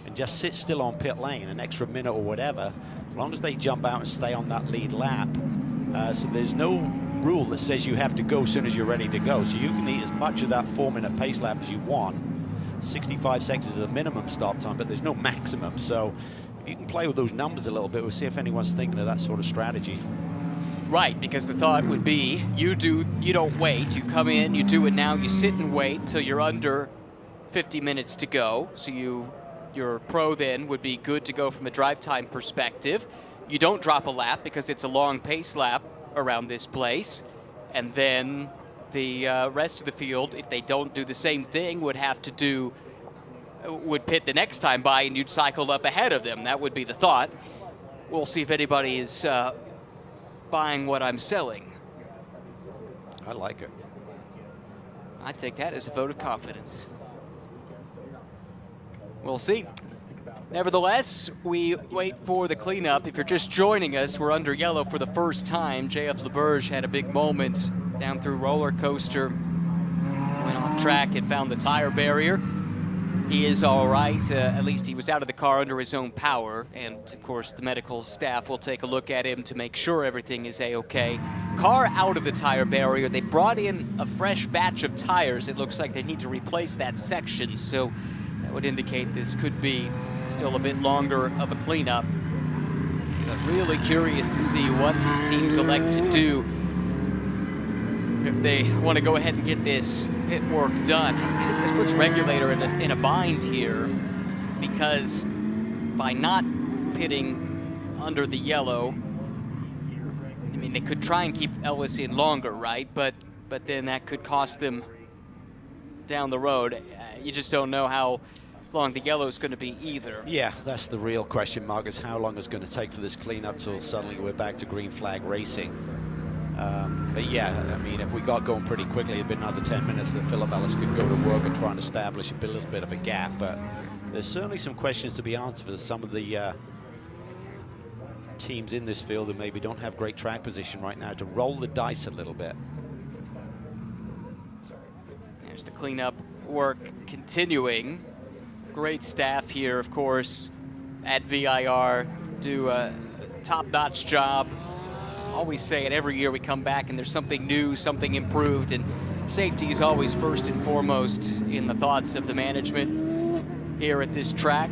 and just sit still on pit lane an extra minute or whatever, as long as they jump out and stay on that lead lap. So there's no rule that says you have to go as soon as you're ready to go, so you can eat as much of that 4-minute pace lap as you want. 65 seconds is a minimum stop time, but there's no maximum, so you can play with those numbers a little bit. We'll see if anyone's thinking of that sort of strategy. Right, because the thought would be you don't wait. You come in, you do it now, you sit and wait till you're under 50 minutes to go. So your pro then would be good to go from a drive time perspective. You don't drop a lap because it's a long pace lap around this place. And then the rest of the field, if they don't do the same thing, would pit the next time by, and you'd cycle up ahead of them. That would be the thought. We'll see if anybody is buying what I'm selling. I like it. I take that as a vote of confidence. We'll see. Nevertheless, we wait for the cleanup. If you're just joining us, we're under yellow for the first time. JF LeBurge had a big moment down through roller coaster. Went off track and found the tire barrier. He is all right. At least he was out of the car under his own power. And, of course, the medical staff will take a look at him to make sure everything is A-OK. Car out of the tire barrier. They brought in a fresh batch of tires. It looks like they need to replace that section. So that would indicate this could be still a bit longer of a cleanup. But really curious to see what these teams elect to do if they want to go ahead and get this pit work done. I think this puts regulator in a bind here, because by not pitting under the yellow, I mean, they could try and keep Ellis in longer, right? But then that could cost them down the road. You just don't know how long the yellow is going to be either. Yeah, that's the real question mark, is how long it's going to take for this cleanup till suddenly we're back to green flag racing. But yeah, I mean, if we got going pretty quickly, it'd been another 10 minutes that Philip Ellis could go to work and try and establish a little bit of a gap. But there's certainly some questions to be answered for some of the teams in this field who maybe don't have great track position right now, to roll the dice a little bit. There's the cleanup work continuing. Great staff here, of course, at VIR, do a top-notch job. Always say it every year we come back and there's something new, something improved, and safety is always first and foremost in the thoughts of the management here at this track.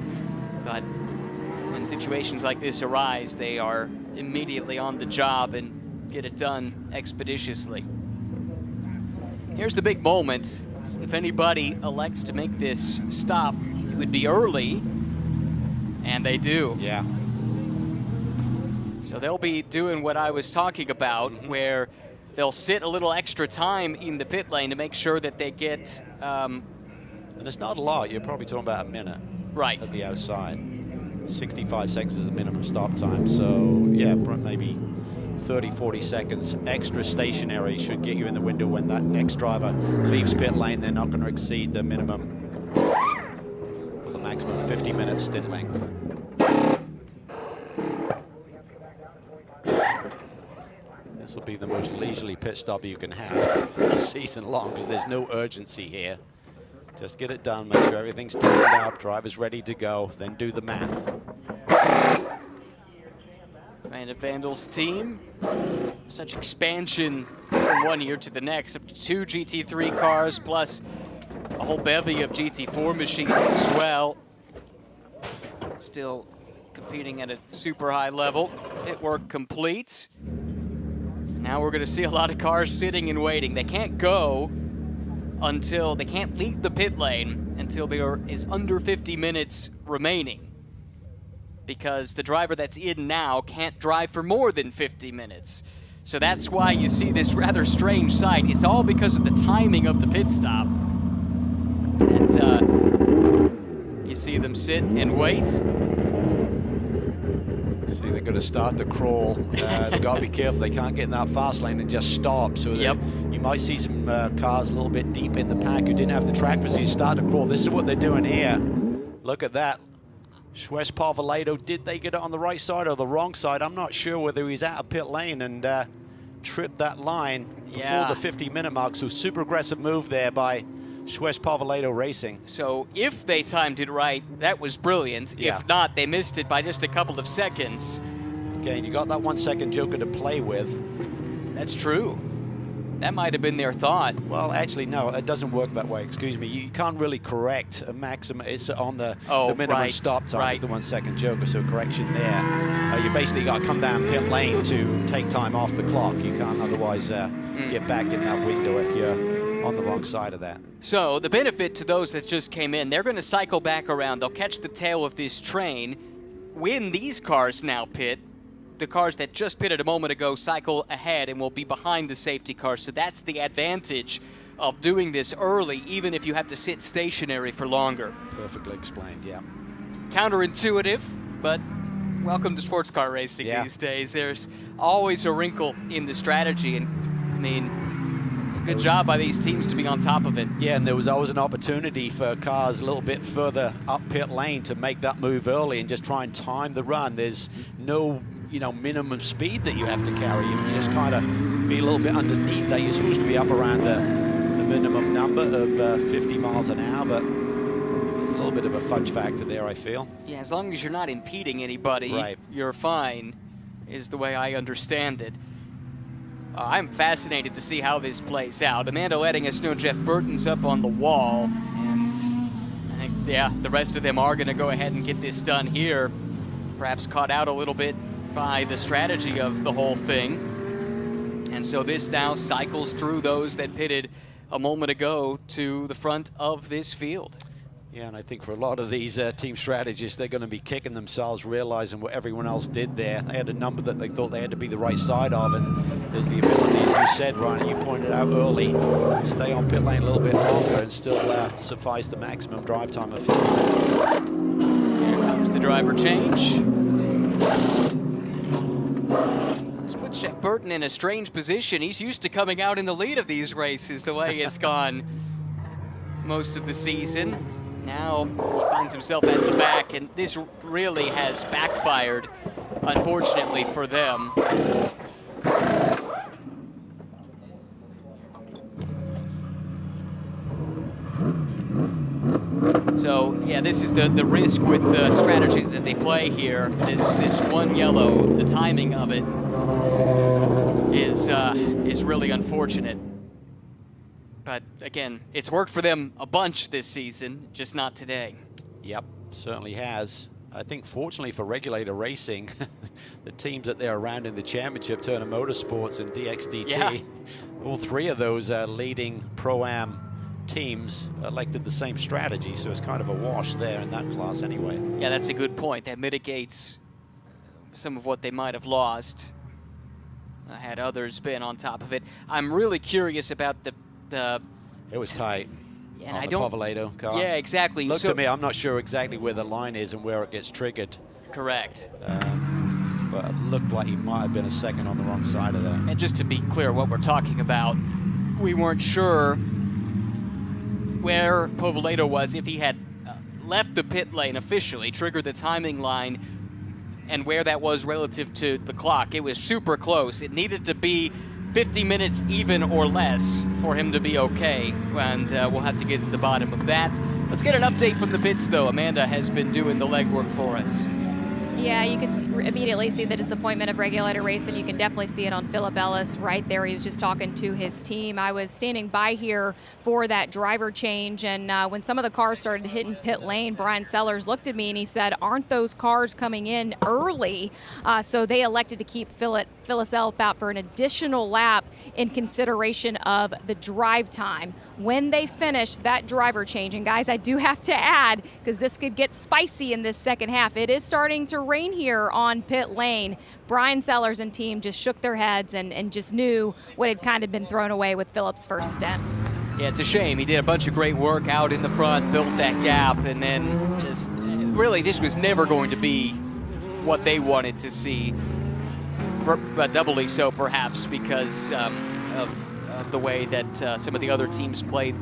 But when situations like this arise, they are immediately on the job and get it done expeditiously. Here's the big moment. If anybody elects to make this stop, it would be early, and they do. Yeah. So they'll be doing what I was talking about, where they'll sit a little extra time in the pit lane to make sure that they get... and it's not a lot. You're probably talking about a minute. Right. At the outside. 65 seconds is the minimum stop time. So, yeah, maybe 30, 40 seconds extra stationary should get you in the window when that next driver leaves pit lane. They're not going to exceed the minimum, the maximum 50-minute stint length. This will be the most leisurely pit stop you can have all season long, because there's no urgency here. Just get it done, make sure everything's tightened up, driver's ready to go, then do the math. And Vandal's team, such expansion from one year to the next, up to 2 GT3 cars, plus a whole bevy of GT4 machines as well. Still competing at a super high level. Pit work complete. Now we're gonna see a lot of cars sitting and waiting. They can't go until, they can't leave the pit lane until there is under 50 minutes remaining, because the driver that's in now can't drive for more than 50 minutes. So that's why you see this rather strange sight. It's all because of the timing of the pit stop. And you see them sit and wait. See, they're going to start to crawl. They've got to be careful. They can't get in that fast lane and just stop. So Yep. you might see some cars a little bit deep in the pack who didn't have the track position start to crawl. This is what they're doing here. Look at that. Schwes Parvaledo, did they get it on the right side or the wrong side? I'm not sure whether he's out of pit lane and tripped that line before the 50-minute mark. So super aggressive move there by Schwes Parvaledo Racing. So if they timed it right, that was brilliant. Yeah. If not, they missed it by just a couple of seconds. Okay, and you got that 1 second joker to play with. That's true. That might have been their thought. Well, actually, no, it doesn't work that way. Excuse me. You can't really correct a maximum. It's on the minimum stop time. It's the 1 second joker, so correction there. You basically got to come down pit lane to take time off the clock. You can't otherwise get back in that window if you're on the wrong side of that. So the benefit to those that just came in, they're going to cycle back around. They'll catch the tail of this train. When these cars now pit, the cars that just pitted a moment ago cycle ahead and will be behind the safety car. So that's the advantage of doing this early, even if you have to sit stationary for longer. Perfectly explained, yeah. Counterintuitive, but welcome to sports car racing these days. There's always a wrinkle in the strategy, and I mean, good job by these teams to be on top of it. Yeah, and there was always an opportunity for cars a little bit further up pit lane to make that move early and just try and time the run. There's no, minimum speed that you have to carry. You just kind of be a little bit underneath that. You're supposed to be up around the minimum number of 50 miles an hour, but there's a little bit of a fudge factor there, I feel. Yeah, as long as you're not impeding anybody, you're fine, is the way I understand it. I'm fascinated to see how this plays out. Amanda letting us know Jeff Burton's up on the wall, and I think, the rest of them are going to go ahead and get this done here. Perhaps caught out a little bit by the strategy of the whole thing. And so this now cycles through those that pitted a moment ago to the front of this field. Yeah, and I think for a lot of these team strategists, they're going to be kicking themselves, realizing what everyone else did there. They had a number that they thought they had to be the right side of, and there's the ability, as you said, Ryan, you pointed out early, stay on pit lane a little bit longer and still suffice the maximum drive time of 50 minutes. Here comes the driver change. This puts Jeff Burton in a strange position. He's used to coming out in the lead of these races, the way it's gone most of the season. Now he finds himself at the back, and this really has backfired, unfortunately for them. So, yeah, this is the risk with the strategy that they play here. This one yellow, the timing of it is really unfortunate. But again, it's worked for them a bunch this season, just not today. Yep, certainly has. I think fortunately for Regulator Racing, the teams that they're around in the championship, Turner Motorsports and DXDT, all three of those leading Pro-Am teams elected the same strategy, so it's kind of a wash there in that class anyway. Yeah, that's a good point. That mitigates some of what they might have lost had others been on top of it. I'm really curious about the it was tight and on I the don't, Parvaledo car. Yeah, exactly. Look to me, I'm not sure exactly where the line is and where it gets triggered. Correct. but it looked like he might have been a second on the wrong side of that. And just to be clear what we're talking about, we weren't sure where Povolato was, if he had left the pit lane officially, triggered the timing line, and where that was relative to the clock. It was super close. It needed to be 50 minutes even or less for him to be okay, and we'll have to get to the bottom of that. Let's get an update from the pits, though. Amanda has been doing the legwork for us. Yeah, you can immediately see the disappointment of regulator racing. You can definitely see it on Philip Ellis right there. He was just talking to his team. I was standing by here for that driver change, and when some of the cars started hitting pit lane, Brian Sellers looked at me and he said, aren't those cars coming in early? So they elected to keep Phyllis Elf out for an additional lap in consideration of the drive time. When they finish that driver change, and guys, I do have to add, because this could get spicy in this second half, it is starting to rain here on pit lane. Brian Sellers and team just shook their heads and just knew what had kind of been thrown away with Philip's first stint. Yeah, it's a shame. He did a bunch of great work out in the front, built that gap, and then just really this was never going to be what they wanted to see. But doubly so, perhaps, because of the way that some of the other teams played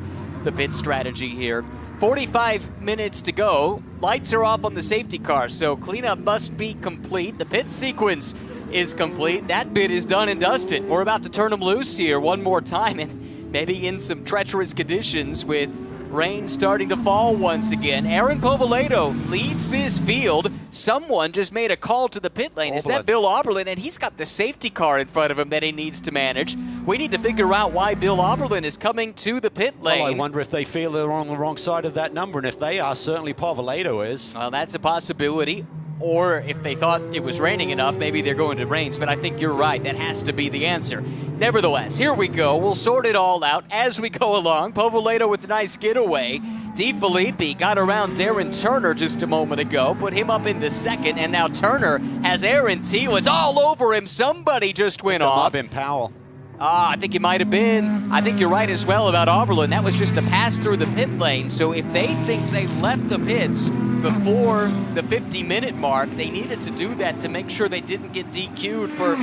the pit strategy here. 45 minutes to go. Lights are off on the safety car, so cleanup must be complete. The pit sequence is complete. That bit is done and dusted. We're about to turn them loose here one more time, and maybe in some treacherous conditions with rain starting to fall once again. Aaron Povolato leads this field. Someone just made a call to the pit lane. Is that Bill Oberlin? And he's got the safety car in front of him that he needs to manage. We need to figure out why Bill Oberlin is coming to the pit lane. Well, I wonder if they feel they're on the wrong side of that number, and if they are, certainly Povolato is. Well, that's a possibility. Or if they thought it was raining enough, maybe they're going to range. But I think you're right. That has to be the answer. Nevertheless, here we go. We'll sort it all out as we go along. Povolato with a nice getaway. DeFilippi got around Darren Turner just a moment ago, put him up into second, and now Turner has Aaron Telitz all over him. Somebody just went off. Been Powell. I think it might have been. I think you're right as well about Oberlin. That was just a pass through the pit lane. So if they think they left the pits before the 50-minute mark, they needed to do that to make sure they didn't get DQ'd for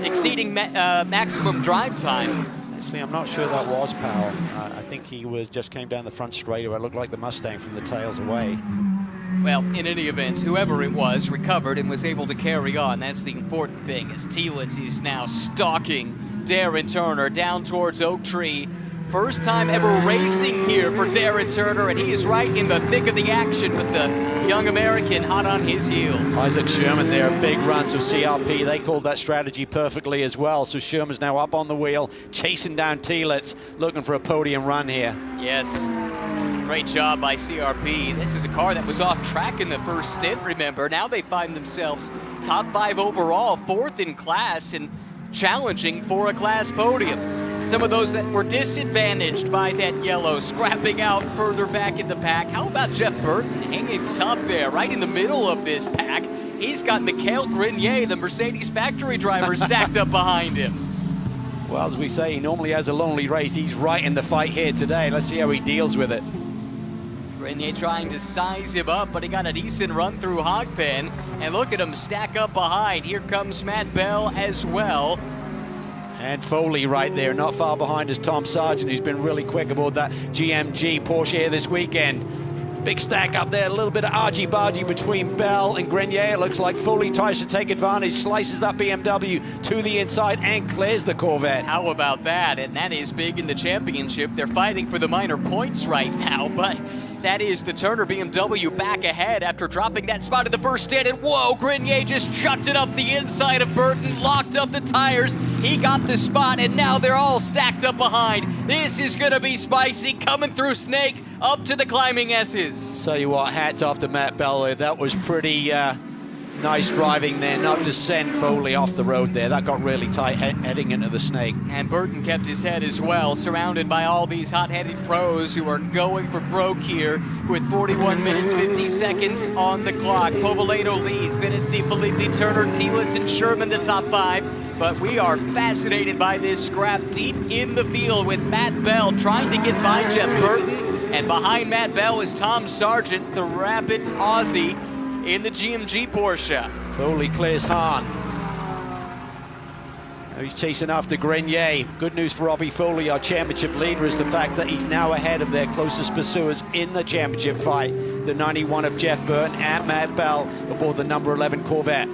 exceeding maximum drive time. Actually, I'm not sure that was Powell. I think he just came down the front straightaway. It looked like the Mustang from the tails away. Well, in any event, whoever it was recovered and was able to carry on. That's the important thing, as Telitz is now stalking Darren Turner down towards Oak Tree. First time ever racing here for Darren Turner, and he is right in the thick of the action with the young American hot on his heels. Isaac Sherman there, a big run, so CRP, they called that strategy perfectly as well. So Sherman's now up on the wheel, chasing down Telitz, looking for a podium run here. Yes, great job by CRP. This is a car that was off track in the first stint, remember. Now they find themselves top 5 overall, 4th in class, and challenging for a class podium. Some of those that were disadvantaged by that yellow scrapping out further back in the pack. How about Jeff Burton hanging tough there right in the middle of this pack? He's got Mikhail Grenier, the Mercedes factory driver, stacked up behind him. Well, as we say, he normally has a lonely race. He's right in the fight here today. Let's see how he deals with it. Grenier trying to size him up, but he got a decent run through Hogpen. And look at him stack up behind. Here comes Matt Bell as well. And Foley right there, not far behind is Tom Sargent, who's been really quick aboard that GMG Porsche here this weekend. Big stack up there, a little bit of argy-bargy between Bell and Grenier. It looks like Foley tries to take advantage, slices that BMW to the inside and clears the Corvette. How about that? And that is big in the championship. They're fighting for the minor points right now, but that is the Turner BMW back ahead after dropping that spot in the first stint. And whoa, Grenier just chucked it up the inside of Burton, locked up the tires. He got the spot, and now they're all stacked up behind. This is gonna be spicy, coming through Snake, up to the climbing S's. Tell you what, hats off to Matt Bell. That was pretty nice driving there, not to send Foley off the road there. That got really tight heading into the Snake. And Burton kept his head as well, surrounded by all these hot-headed pros who are going for broke here with 41 minutes, 50 seconds on the clock. Povolato leads, then it's DeFilippi, Turner, Telitz, and Sherman the top 5. But we are fascinated by this scrap deep in the field with Matt Bell trying to get by Jeff Burton. And behind Matt Bell is Tom Sargent, the rapid Aussie in the GMG Porsche. Foley clears Hahn. He's chasing after Grenier. Good news for Robbie Foley, our championship leader, is the fact that he's now ahead of their closest pursuers in the championship fight. The 91 of Jeff Burton and Matt Bell aboard the number 11 Corvette.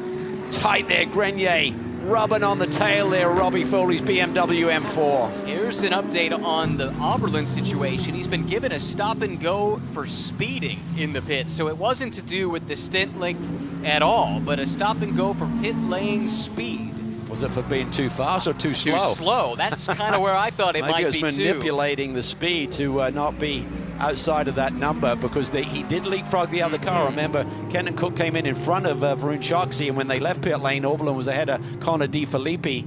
Tight there, Grenier rubbing on the tail there, Robbie Foley's BMW M4. Here's an update on the Oberlin situation. He's been given a stop and go for speeding in the pit, so it wasn't to do with the stint length at all, but a stop and go for pit lane speed. Was it for being too fast or too slow? Too slow. That's kind of where I thought it might be too. Maybe it was manipulating the speed to not be outside of that number, because he did leapfrog the other car. Remember, Kenton Cook came in front of Varun Choksi, and when they left pit lane, Oberlin was ahead of Connor DeFilippi.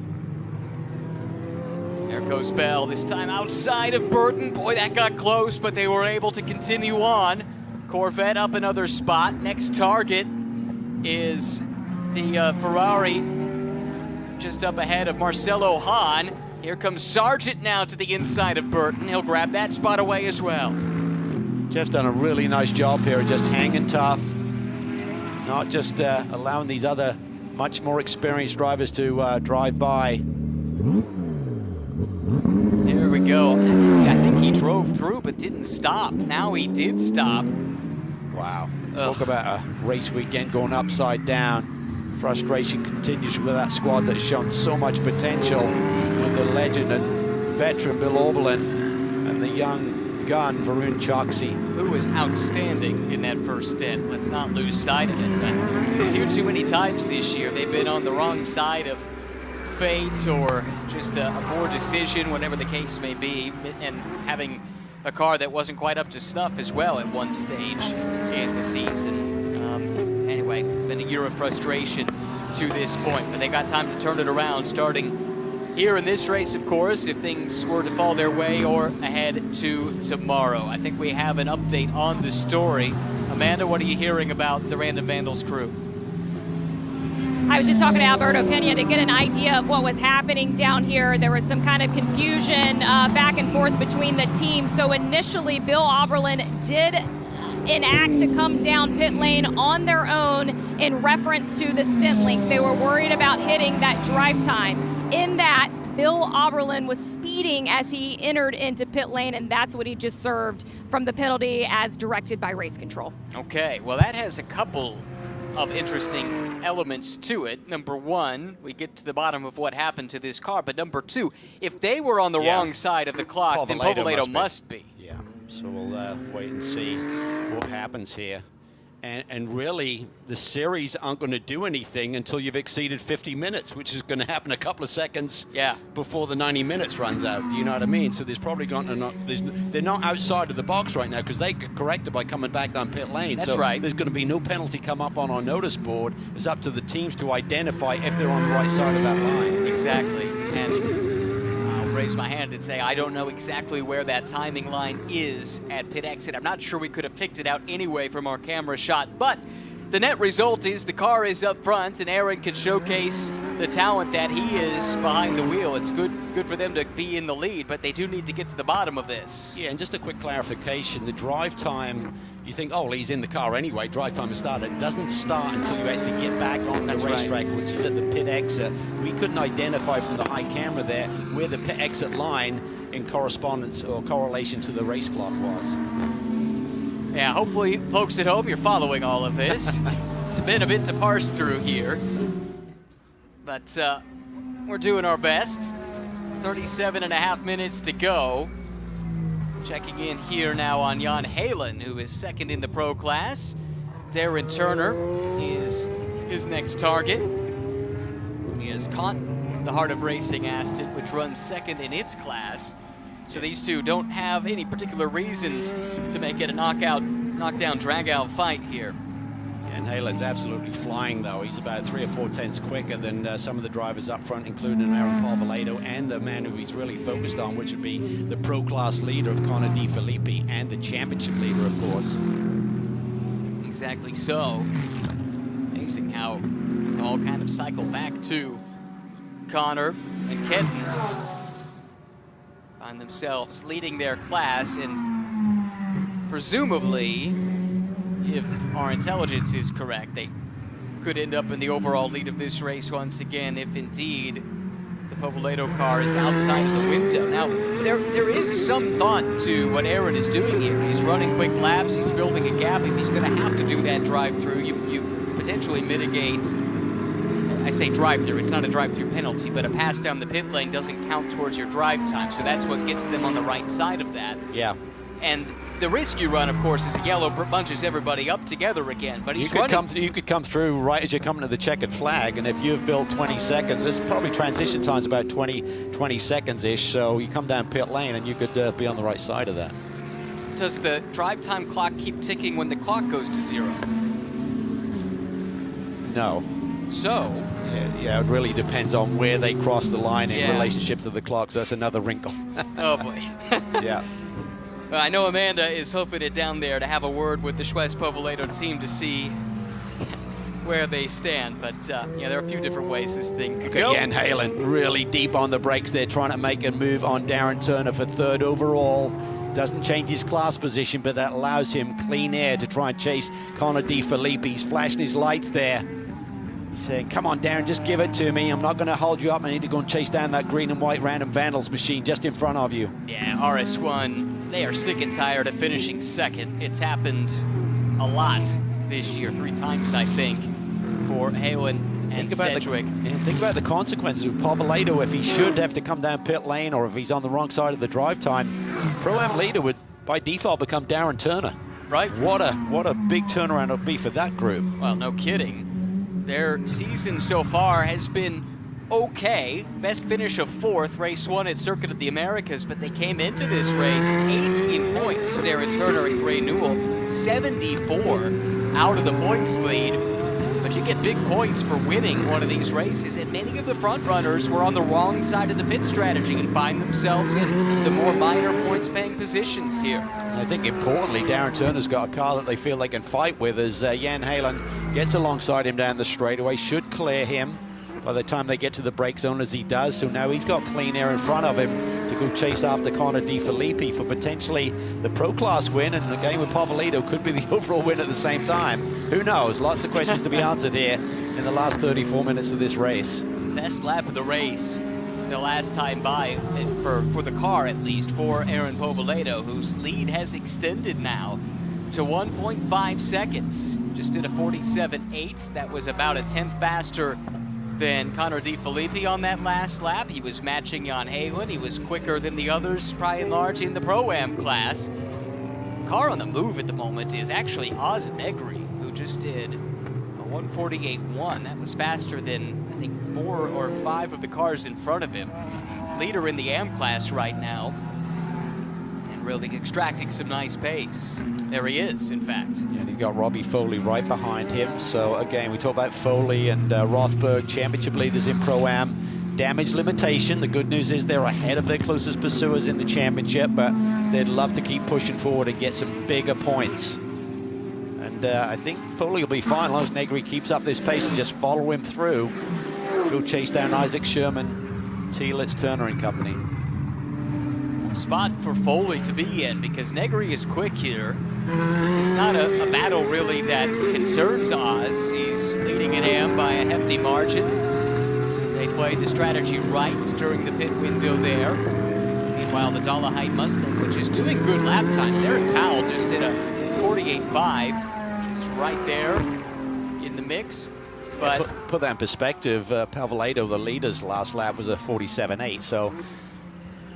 There goes Bell, this time outside of Burton. Boy, that got close, but they were able to continue on. Corvette up another spot. Next target is the Ferrari, just up ahead of Marcelo Hahn. Here comes Sargent now to the inside of Burton. He'll grab that spot away as well. Jeff's done a really nice job here, just hanging tough, not just allowing these other much more experienced drivers to drive by. There we go. I think he drove through but didn't stop. Now he did stop. Wow. Talk about a race weekend going upside down. Frustration continues with that squad that's shown so much potential, with the legend and veteran Bill Oberlin and the young gun Varun Choksi, who was outstanding in that first stint. Let's not lose sight of it. But a few too many times this year they've been on the wrong side of fate, or just a poor decision, whatever the case may be, and having a car that wasn't quite up to snuff as well at one stage in the season. Anyway, been a year of frustration to this point, but they got time to turn it around starting here in this race, of course, if things were to fall their way, or ahead to tomorrow. I think we have an update on the story. Amanda, what are you hearing about the Random Vandals crew? I was just talking to Alberto Pena to get an idea of what was happening down here. There was some kind of confusion back and forth between the teams. So initially, Bill Oberlin did enact to come down pit lane on their own in reference to the stint length. They were worried about hitting that drive time. In that, Bill Oberlin was speeding as he entered into pit lane, and that's what he just served from the penalty as directed by race control. Okay, well, that has a couple of interesting elements to it. Number one, we get to the bottom of what happened to this car, but number two, if they were on the wrong side of the clock, then Povolato must be. Yeah, so we'll wait and see what happens here. And really, the series aren't going to do anything until you've exceeded 50 minutes, which is going to happen a couple of seconds before the 90 minutes runs out. Do you know what I mean? So there's probably they're not outside of the box right now, because they get corrected by coming back down pit lane. That's so right. There's going to be no penalty come up on our notice board. It's up to the teams to identify if they're on the right side of that line. Exactly. And I'll raise my hand and say I don't know exactly where that timing line is at pit exit. I'm not sure we could have picked it out anyway from our camera shot, but the net result is the car is up front, and Aaron can showcase the talent that he is behind the wheel. It's good for them to be in the lead, but they do need to get to the bottom of this. Yeah, and just a quick clarification, the drive time, you think, oh, well, he's in the car anyway, drive time has started. It doesn't start until you actually get back on the racetrack, which is at the pit exit. We couldn't identify from the high camera there where the pit exit line in correspondence or correlation to the race clock was. Yeah, hopefully, folks at home, you're following all of this. It's been a bit to parse through here, but we're doing our best. 37.5 minutes to go. Checking in here now on Jan Halen, who is second in the pro class. Darren Turner is his next target. He has caught the Heart of Racing Aston, which runs second in its class. So these two don't have any particular reason to make it a knockdown, drag-out fight here. And Halen's absolutely flying, though. He's about 3 or 4 tenths quicker than some of the drivers up front, including Aaron Povolato and the man who he's really focused on, which would be the pro-class leader of Connor DeFilippi and the championship leader, of course. Exactly so. Amazing how it's all kind of cycled back to Connor and Kenton. Find themselves leading their class, and presumably, if our intelligence is correct, they could end up in the overall lead of this race once again if indeed The Povoledo car is outside of the window. Now, there is some thought to what Aaron is doing here. He's running quick laps, he's building a gap. If he's going to have to do that drive-through, you potentially mitigate. I say drive-through, it's not a drive-through penalty, but a pass down the pit lane doesn't count towards your drive time, so that's what gets them on the right side of that. Yeah. And the risk you run, of course, is a yellow bunches everybody up together again, but he's you could come through right as you're coming to the checkered flag, and if you've built 20 seconds, there's probably transition time's about 20 seconds-ish, so you come down pit lane and you could be on the right side of that. Does the drive time clock keep ticking when the clock goes to 0? No. So? Yeah, it really depends on where they cross the line in relationship to the clock, so that's another wrinkle. Oh boy. Yeah. Well, I know Amanda is hoofing it down there to have a word with the Schwez Povoledo team to see where they stand, but yeah, there are a few different ways this thing could go. Jan Halen really deep on the brakes there, trying to make a move on Darren Turner for 3rd overall. Doesn't change his class position, but that allows him clean air to try and chase Connor De Filippi. He's flashing his lights there. He's saying, come on, Darren, just give it to me. I'm not going to hold you up. I need to go and chase down that green and white Random Vandals machine just in front of you. Yeah, RS1, they are sick and tired of finishing 2nd. It's happened a lot this year, 3 times, I think, for Halen and Sedgwick. Think about the consequences of Povoledo if he should have to come down pit lane or if he's on the wrong side of the drive time. Pro-Am leader would, by default, become Darren Turner. Right. What a big turnaround it would be for that group. Well, no kidding. Their season so far has been okay. Best finish of 4th, race 1 at Circuit of the Americas, but they came into this race 8th in points. Darren Turner and Gray Newell, 74 out of the points lead. But you get big points for winning one of these races, and many of the front runners were on the wrong side of the pit strategy and find themselves in the more minor points-paying positions here. I think importantly, Darren Turner's got a car that they feel they can fight with as Jan Halen gets alongside him down the straightaway, should clear him by the time they get to the brake zone as he does. So now he's got clean air in front of him to go chase after Connor De Filippi for potentially the Pro Class win, and the game with Povoledo could be the overall win at the same time. Who knows? Lots of questions to be answered here in the last 34 minutes of this race. Best lap of the race the last time by, for the car at least, for Aaron Povoledo, whose lead has extended now to 1.5 seconds. Just did a 47.8. That was about a 10th faster than Connor De Filippi on that last lap. He was matching Jan Halen. He was quicker than the others, by and large, in the Pro-Am class. Car on the move at the moment is actually Oz Negri, who just did a 148.1. That was faster than, I think, 4 or 5 of the cars in front of him. Leader in the Am class right now, and really extracting some nice pace. There he is, in fact. Yeah, and he's got Robbie Foley right behind him. So again, we talk about Foley and Rothberg, championship leaders in Pro-Am. Damage limitation. The good news is they're ahead of their closest pursuers in the championship, but they'd love to keep pushing forward and get some bigger points. And I think Foley will be fine as long as Negri keeps up this pace and just follow him through. Go chase down Isaac Sherman, Teelitz, Turner and company. Spot for Foley to be in because Negri is quick here. This is not a battle really that concerns Oz. He's leading an Am by a hefty margin. They played the strategy right during the pit window there. Meanwhile, the Dollarhide Mustang, which is doing good lap times. Eric Powell just did a 48.5. It's right there in the mix. But put that in perspective, Povoledo, the leader's last lap was a 47.8. So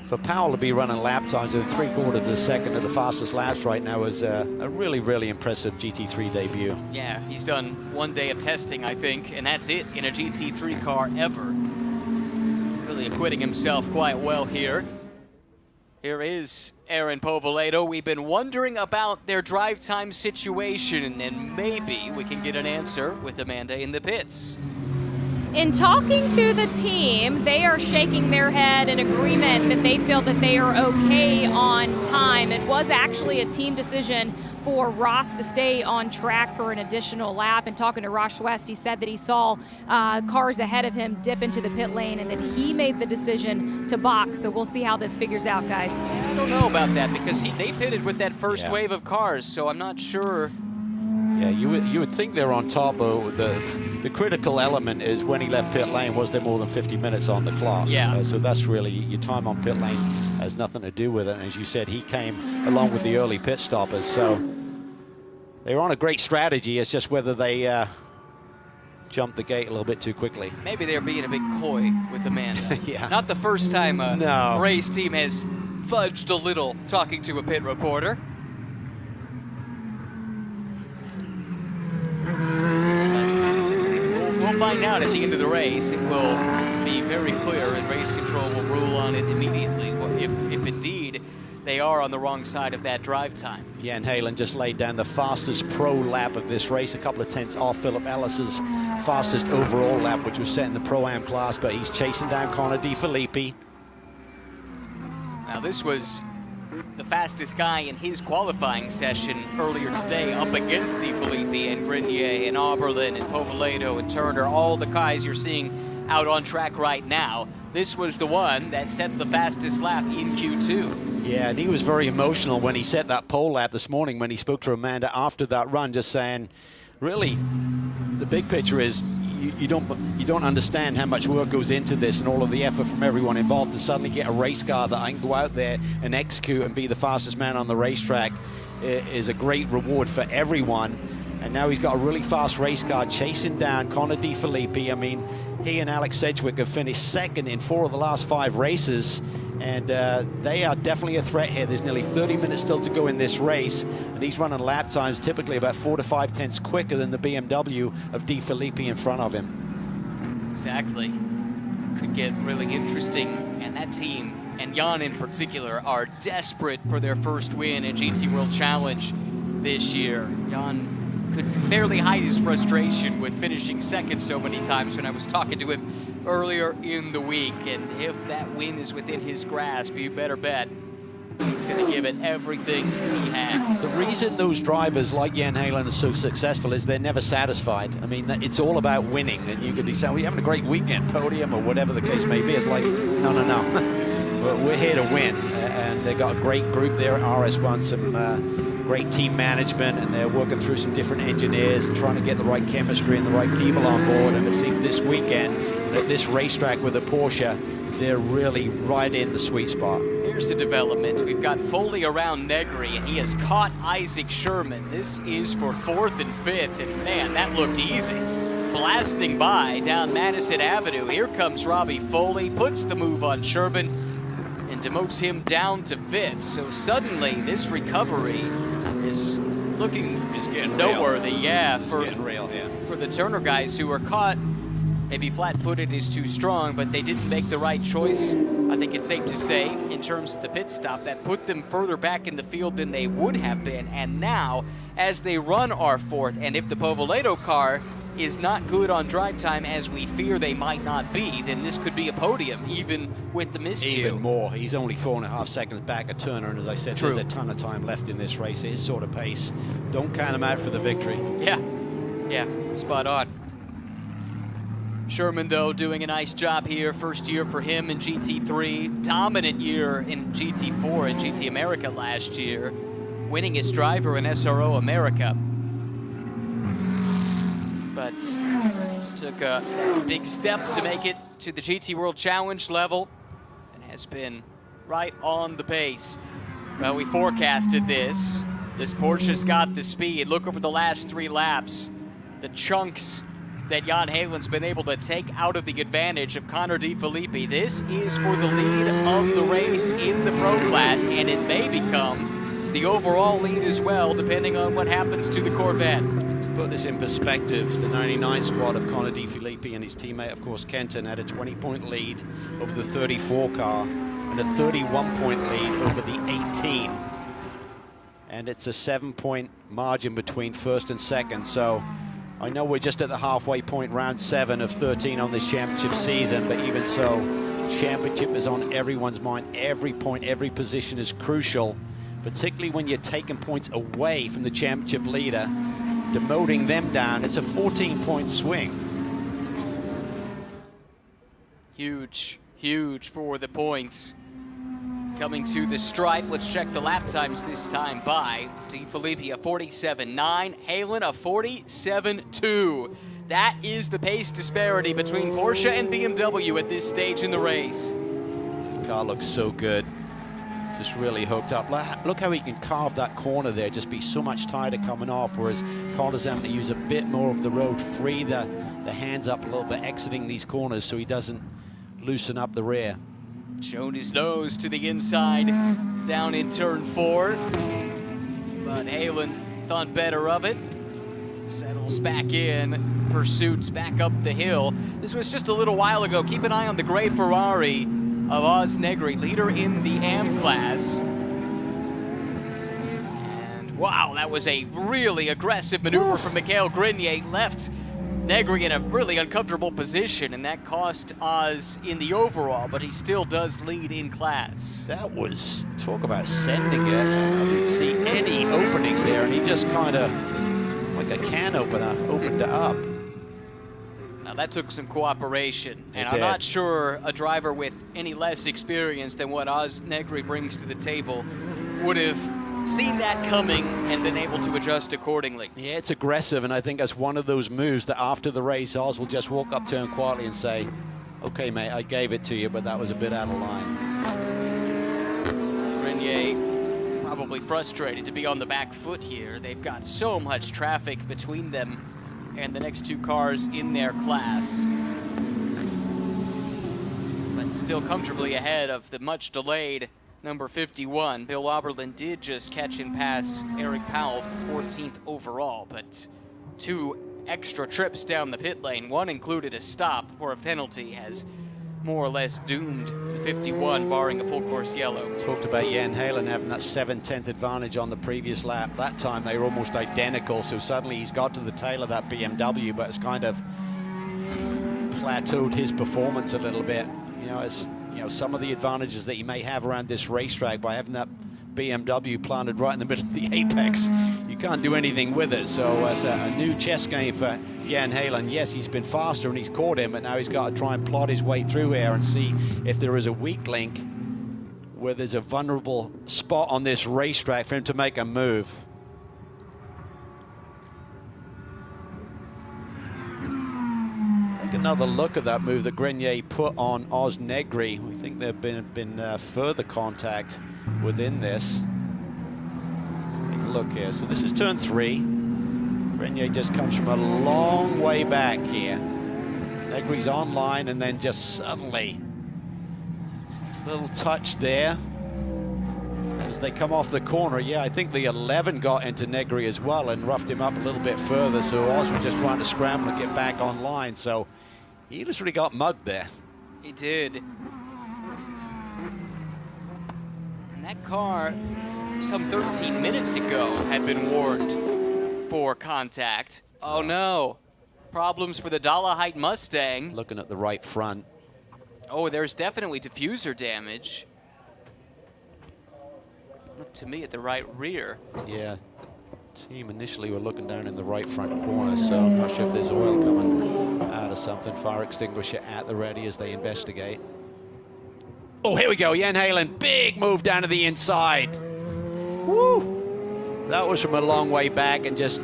for Powell to be running lap times in 3/4 of a second at the fastest laps right now is a really, really impressive GT3 debut. Yeah, he's done 1 day of testing, I think, and that's it in a GT3 car ever. Really acquitting himself quite well here. Here is Aaron Povoledo. We've been wondering about their drive time situation, and maybe we can get an answer with Amanda in the pits. In talking to the team, they are shaking their head in agreement that they feel that they are okay on time. It was actually a team decision for Ross to stay on track for an additional lap. And talking to Ross West, he said that he saw cars ahead of him dip into the pit lane and that he made the decision to box. So we'll see how this figures out, guys. I don't know about that because they pitted with that first wave of cars, so I'm not sure Yeah, you would think they're on top, but the critical element is when he left pit lane, was there more than 50 minutes on the clock? Yeah. So that's really, your time on pit lane has nothing to do with it. And as you said, he came along with the early pit stoppers. So they're on a great strategy. It's just whether they jumped the gate a little bit too quickly. Maybe they're being a bit coy with Amanda. Yeah. Not the first time a No. race team has fudged a little talking to a pit reporter. We'll find out at the end of the race. It will be very clear, and race control will rule on it immediately if indeed they are on the wrong side of that drive time. Jan Halen just laid down the fastest pro lap of this race, a couple of tenths off Philip Ellis's fastest overall lap, which was set in the Pro-Am class, but he's chasing down Connor DeFilippi. Now this was the fastest guy in his qualifying session earlier today, up against DeFilippi and Grenier and Oberlin and Povolato and Turner, all the guys you're seeing out on track right now. This was the one that set the fastest lap in Q2. Yeah, and he was very emotional when he set that pole lap this morning when he spoke to Amanda after that run, just saying, really, the big picture is you don't understand how much work goes into this and all of the effort from everyone involved to suddenly get a race car that I can go out there and execute and be the fastest man on the racetrack is a great reward for everyone. And now he's got a really fast race car chasing down Connor DeFilippi. I mean, he and Alex Sedgwick have finished second in 4 of the last 5 races, and they are definitely a threat here. There's nearly 30 minutes still to go in this race, and he's running lap times typically about 4 to 5 tenths quicker than the BMW of DeFilippi in front of him. Exactly. Could get really interesting, and that team, and Jan in particular, are desperate for their first win at GT World Challenge this year. Jan could barely hide his frustration with finishing second so many times when I was talking to him earlier in the week. And if that win is within his grasp, you better bet he's going to give it everything he has. The reason those drivers like Jan Halen are so successful is they're never satisfied. I mean, it's all about winning. And you could be saying, well, you're having a great weekend, podium, or whatever the case may be. It's like, no. We're here to win. And they've got a great group there at RS1, some great team management, and they're working through some different engineers and trying to get the right chemistry and the right people on board. And it seems this weekend at this racetrack with a Porsche, they're really right in the sweet spot. Here's the development. We've got Foley around Negri, and he has caught Isaac Sherman. This is for 4th and 5th, and man, that looked easy. Blasting by down Madison Avenue. Here comes Robbie Foley, puts the move on Sherman, and demotes him down to 5th. So suddenly, this recovery is looking noteworthy. Real. Yeah, it's getting real, yeah. For the Turner guys who were caught, maybe flat-footed is too strong, but they didn't make the right choice. I think it's safe to say, in terms of the pit stop, that put them further back in the field than they would have been. And now, as they run our 4th, and if the Povolato car is not good on drive time, as we fear they might not be, then this could be a podium, even with the miscue. Even more. He's only 4.5 seconds back of Turner, and as I said, there's a ton of time left in this race. His sort of pace. Don't count him out for the victory. Yeah, spot on. Sherman, though, doing a nice job here. First year for him in GT3. Dominant year in GT4 and GT America last year. Winning his driver in SRO America. But took a big step to make it to the GT World Challenge level and has been right on the pace. Well, we forecasted this. This Porsche's got the speed. Look over the last 3 laps. The chunks that Jan Halen's been able to take out of the advantage of Connor DeFilippi. This is for the lead of the race in the Pro class, and it may become the overall lead as well, depending on what happens to the Corvette. Put this in perspective, the 99 squad of Connor DeFilippi and his teammate, of course, Kenton, had a 20-point lead over the 34 car and a 31-point lead over the 18. And it's a 7-point margin between first and second. So I know we're just at the halfway point, round 7 of 13 on this championship season, but even so, championship is on everyone's mind. Every point, every position is crucial, particularly when you're taking points away from the championship leader. Demoting them down, it's a 14-point swing. Huge for the points. Coming to the stripe, let's check the lap times this time by DeFilippi a 47.9, Halen a 47.2. That is the pace disparity between Porsche and BMW at this stage in the race. The car looks so good. Just really hooked up. Look how he can carve that corner there, just be so much tighter coming off, whereas Connor's having to use a bit more of the road, free the hands up a little bit, exiting these corners so he doesn't loosen up the rear. Showed his nose to the inside, down in turn 4. But Halen thought better of it. Settles back in, pursuits back up the hill. This was just a little while ago. Keep an eye on the gray Ferrari of Oz Negri, leader in the AM class. And wow, that was a really aggressive maneuver from Mikhail Grenier. Left Negri in a really uncomfortable position, and that cost Oz in the overall, but he still does lead in class. That was, talk about sending it. I didn't see any opening there, and he just kind of, like a can opener, opened it up. Now that took some cooperation, and It I'm not did. sure a driver with any less experience than what Oz Negri brings to the table would have seen that coming and been able to adjust accordingly. Yeah, it's aggressive, and I think that's one of those moves that after the race, Oz will just walk up to him quietly and say, okay, mate, I gave it to you, but that was a bit out of line. Grenier probably frustrated to be on the back foot here. They've got so much traffic between them and the next two cars in their class. But still comfortably ahead of the much delayed number 51. Bill Oberlin did just catch and pass Eric Powell for 14th overall, but 2 extra trips down the pit lane. One included a stop for a penalty, has more or less doomed the 51, barring a full course yellow. Talked about Jan Halen having that 7/10 advantage on the previous lap. That time they were almost identical, so suddenly he's got to the tail of that BMW, but it's kind of plateaued his performance a little bit. You know, as you know, some of the advantages that you may have around this racetrack by having that BMW planted right in the middle of the apex, you can't do anything with it. So it's a new chess game for Jan Halen. Yes, he's been faster and he's caught him, but now he's got to try and plot his way through here and see if there is a weak link where there's a vulnerable spot on this racetrack for him to make a move. Take another look at that move that Grenier put on Oz Negri. We think there have been further contact within this. Take a look here. So this is turn 3. Grenier just comes from a long way back here. Negri's online, and then just suddenly a little touch there as they come off the corner. Yeah, I think the 11 got into Negri as well and roughed him up a little bit further, so Oz was just trying to scramble and get back online, so he just really got mugged there. He did. And that car, some 13 minutes ago, had been warned for contact. Oh no, problems for the Dollarhide Mustang. Looking at the right front. Oh, there's definitely diffuser damage. Look to me at the right rear. Yeah, team initially were looking down in the right front corner, so I'm not sure if there's oil coming out of something. Fire extinguisher at the ready as they investigate. Oh, here we go, Jan Halen, big move down to the inside. Woo! That was from a long way back and just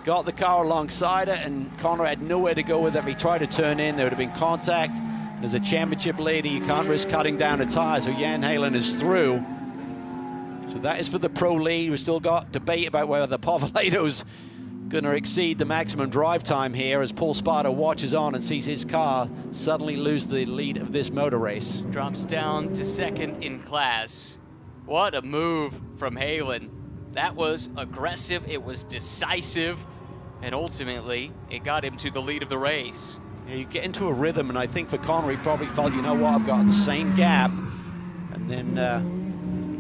got the car alongside it, and Connor had nowhere to go with it. If he tried to turn in, there would have been contact. There's a championship leader, you can't risk cutting down a tire, so Jan Halen is through. So that is for the pro lead. We've still got debate about whether the Povolato's going to exceed the maximum drive time here as Paul Sparta watches on and sees his car suddenly lose the lead of this motor race. Drops down to second in class. What a move from Halen. That was aggressive, it was decisive, and ultimately it got him to the lead of the race. Yeah, you get into a rhythm, and I think for Connor, he probably felt, you know what, I've got the same gap. And then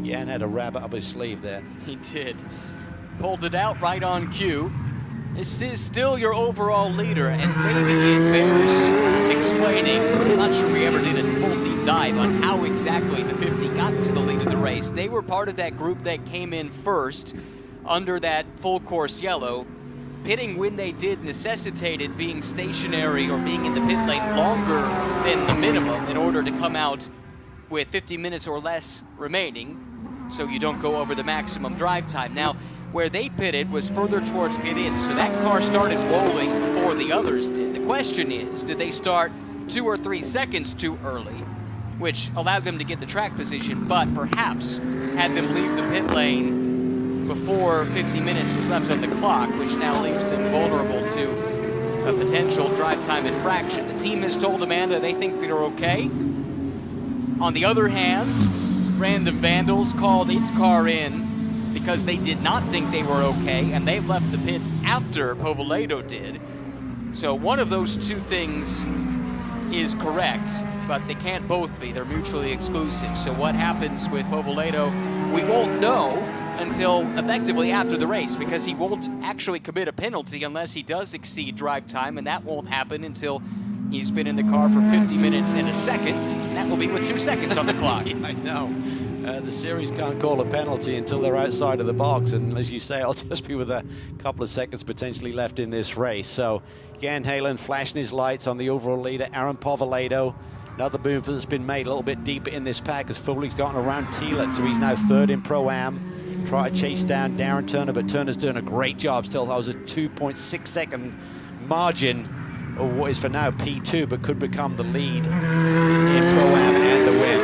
Jan had a rabbit up his sleeve there. He did. Pulled it out right on cue. This is still your overall leader, and maybe it bears explaining. I'm not sure we ever did a full deep dive on how exactly the 50 got to the lead of the race. They were part of that group that came in first under that full course yellow. Pitting when they did necessitated being stationary or being in the pit lane longer than the minimum in order to come out with 50 minutes or less remaining, so you don't go over the maximum drive time. Now, where they pitted was further towards pit in, so that car started rolling before the others did. The question is, did they start 2 or 3 seconds too early, which allowed them to get the track position, but perhaps had them leave the pit lane before 50 minutes was left on the clock, which now leaves them vulnerable to a potential drive time infraction. The team has told Amanda they think they're okay. On the other hand, Random Vandals called its car in because they did not think they were okay, and they left the pits after Povoledo did. So one of those two things is correct, but they can't both be. They're mutually exclusive. So what happens with Povoledo, we won't know until effectively after the race, because he won't actually commit a penalty unless he does exceed drive time, and that won't happen until he's been in the car for 50 minutes and a second. And that will be with 2 seconds on the clock. Yeah, I know. The series can't call a penalty until they're outside of the box, and as you say, I'll just be with a couple of seconds potentially left in this race. So Jan Halen flashing his lights on the overall leader, Aaron Povoledo. Another move that's been made a little bit deeper in this pack as Foley's gotten around Thielert, so he's now third in Pro-Am. Try to chase down Darren Turner, but Turner's doing a great job. Still has a 2.6 second margin of what is for now P2, but could become the lead in Pro-Am and the win.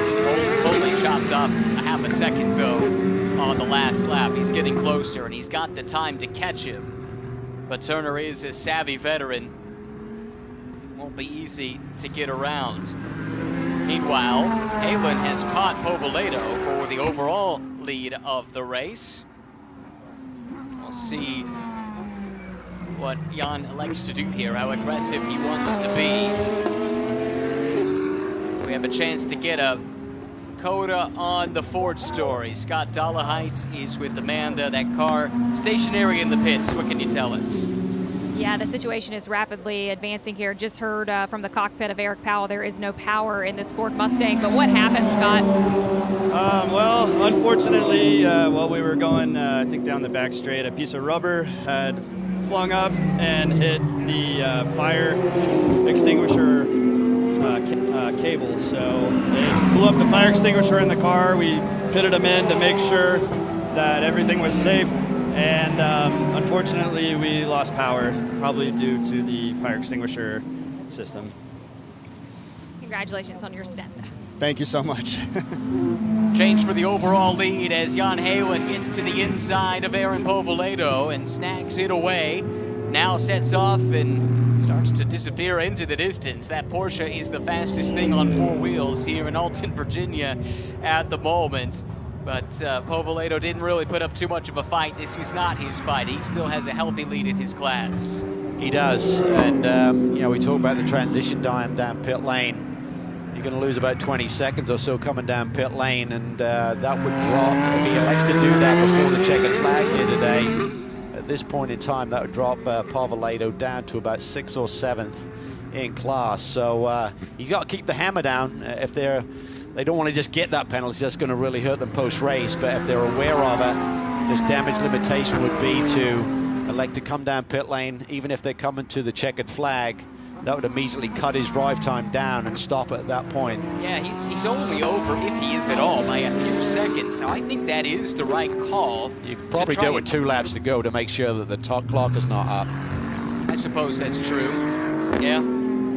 Foley chopped off a half a second though on the last lap. He's getting closer and he's got the time to catch him. But Turner is a savvy veteran. Won't be easy to get around. Meanwhile, Halen has caught Povoledo for the overall lead of the race. We'll see what Jan likes to do here, how aggressive he wants to be. We have a chance to get a coda on the Ford story. Scott Dolehite is with Amanda. That car stationary in the pits. What can you tell us? Yeah, the situation is rapidly advancing here. Just heard from the cockpit of Eric Powell, there is no power in this Ford Mustang. But what happened, Scott? Well, unfortunately, while we were going, I think down the back straight, a piece of rubber had flung up and hit the fire extinguisher cable. So it blew up the fire extinguisher in the car. We pitted them in to make sure that everything was safe. And unfortunately, we lost power, probably due to the fire extinguisher system. Congratulations on your stint. Thank you so much. Change for the overall lead as Jan Halen gets to the inside of Aaron Povoledo and snags it away. Now sets off and starts to disappear into the distance. That Porsche is the fastest thing on 4 wheels here in Alton, Virginia at the moment. But Povoledo didn't really put up too much of a fight. This is not his fight. He still has a healthy lead in his class. He does, and you know, we talk about the transition time down pit lane. You're going to lose about 20 seconds or so coming down pit lane, and that would drop, if he elects to do that before the checkered flag here today, at this point in time, that would drop Povoledo down to about 6th or 7th in class. So you got to keep the hammer down. If they don't want to just get that penalty, that's going to really hurt them post-race, but if they're aware of it, just damage limitation would be to elect to come down pit lane, even if they're coming to the checkered flag. That would immediately cut his drive time down and stop it at that point. Yeah, he's only over, if he is at all, by a few seconds. So I think that is the right call. You could probably do it with 2 laps to go to make sure that the top clock is not up. I suppose that's true. Yeah.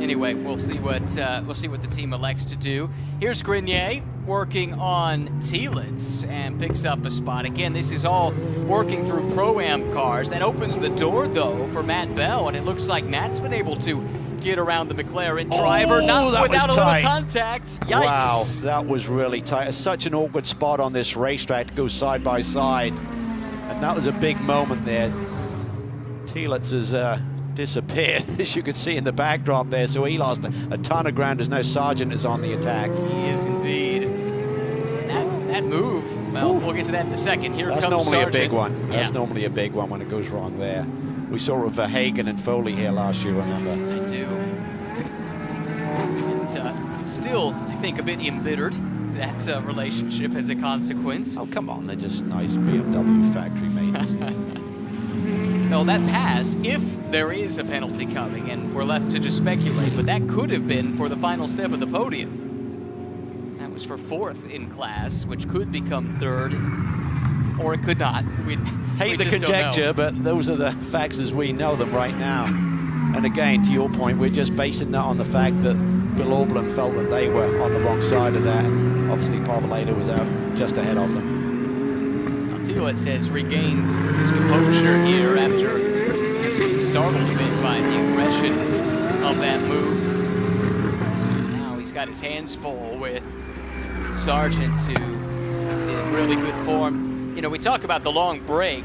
Anyway, we'll see what the team elects to do. Here's Grenier working on Thielert and picks up a spot. Again, this is all working through Pro-Am cars. That opens the door, though, for Matt Bell, and it looks like Matt's been able to get around the McLaren driver, not without a little contact. Yikes. Wow, that was really tight. It's such an awkward spot on this racetrack to go side by side, and that was a big moment there. Thielert has disappeared, as you can see in the backdrop there, so he lost a ton of ground as now Sargent is on the attack. He is indeed. That move, well, we'll get to that in a second. Here That's comes normally Sargent. a big one. Yeah. That's normally a big one when it goes wrong there. We saw it with Verhagen and Foley here last year, remember? I do. And still, I think, a bit embittered, that relationship as a consequence. Oh, come on, they're just nice BMW factory mates. No, that pass, if there is a penalty coming, and we're left to just speculate, but that could have been for the final step of the podium. That That was for 4th in class, which could become 3rd, or it could not. We Hate the just don't know. conjecture, but those are the facts as we know them right now. And again, to your point, we're just basing that on the fact that Bill Aublin felt that they were on the wrong side of that. And obviously, Povolato was out just ahead of them. Tillich has regained his composure here after being startled a bit by the aggression of that move. Now he's got his hands full with Sargent, who is in really good form. You know, we talk about the long break,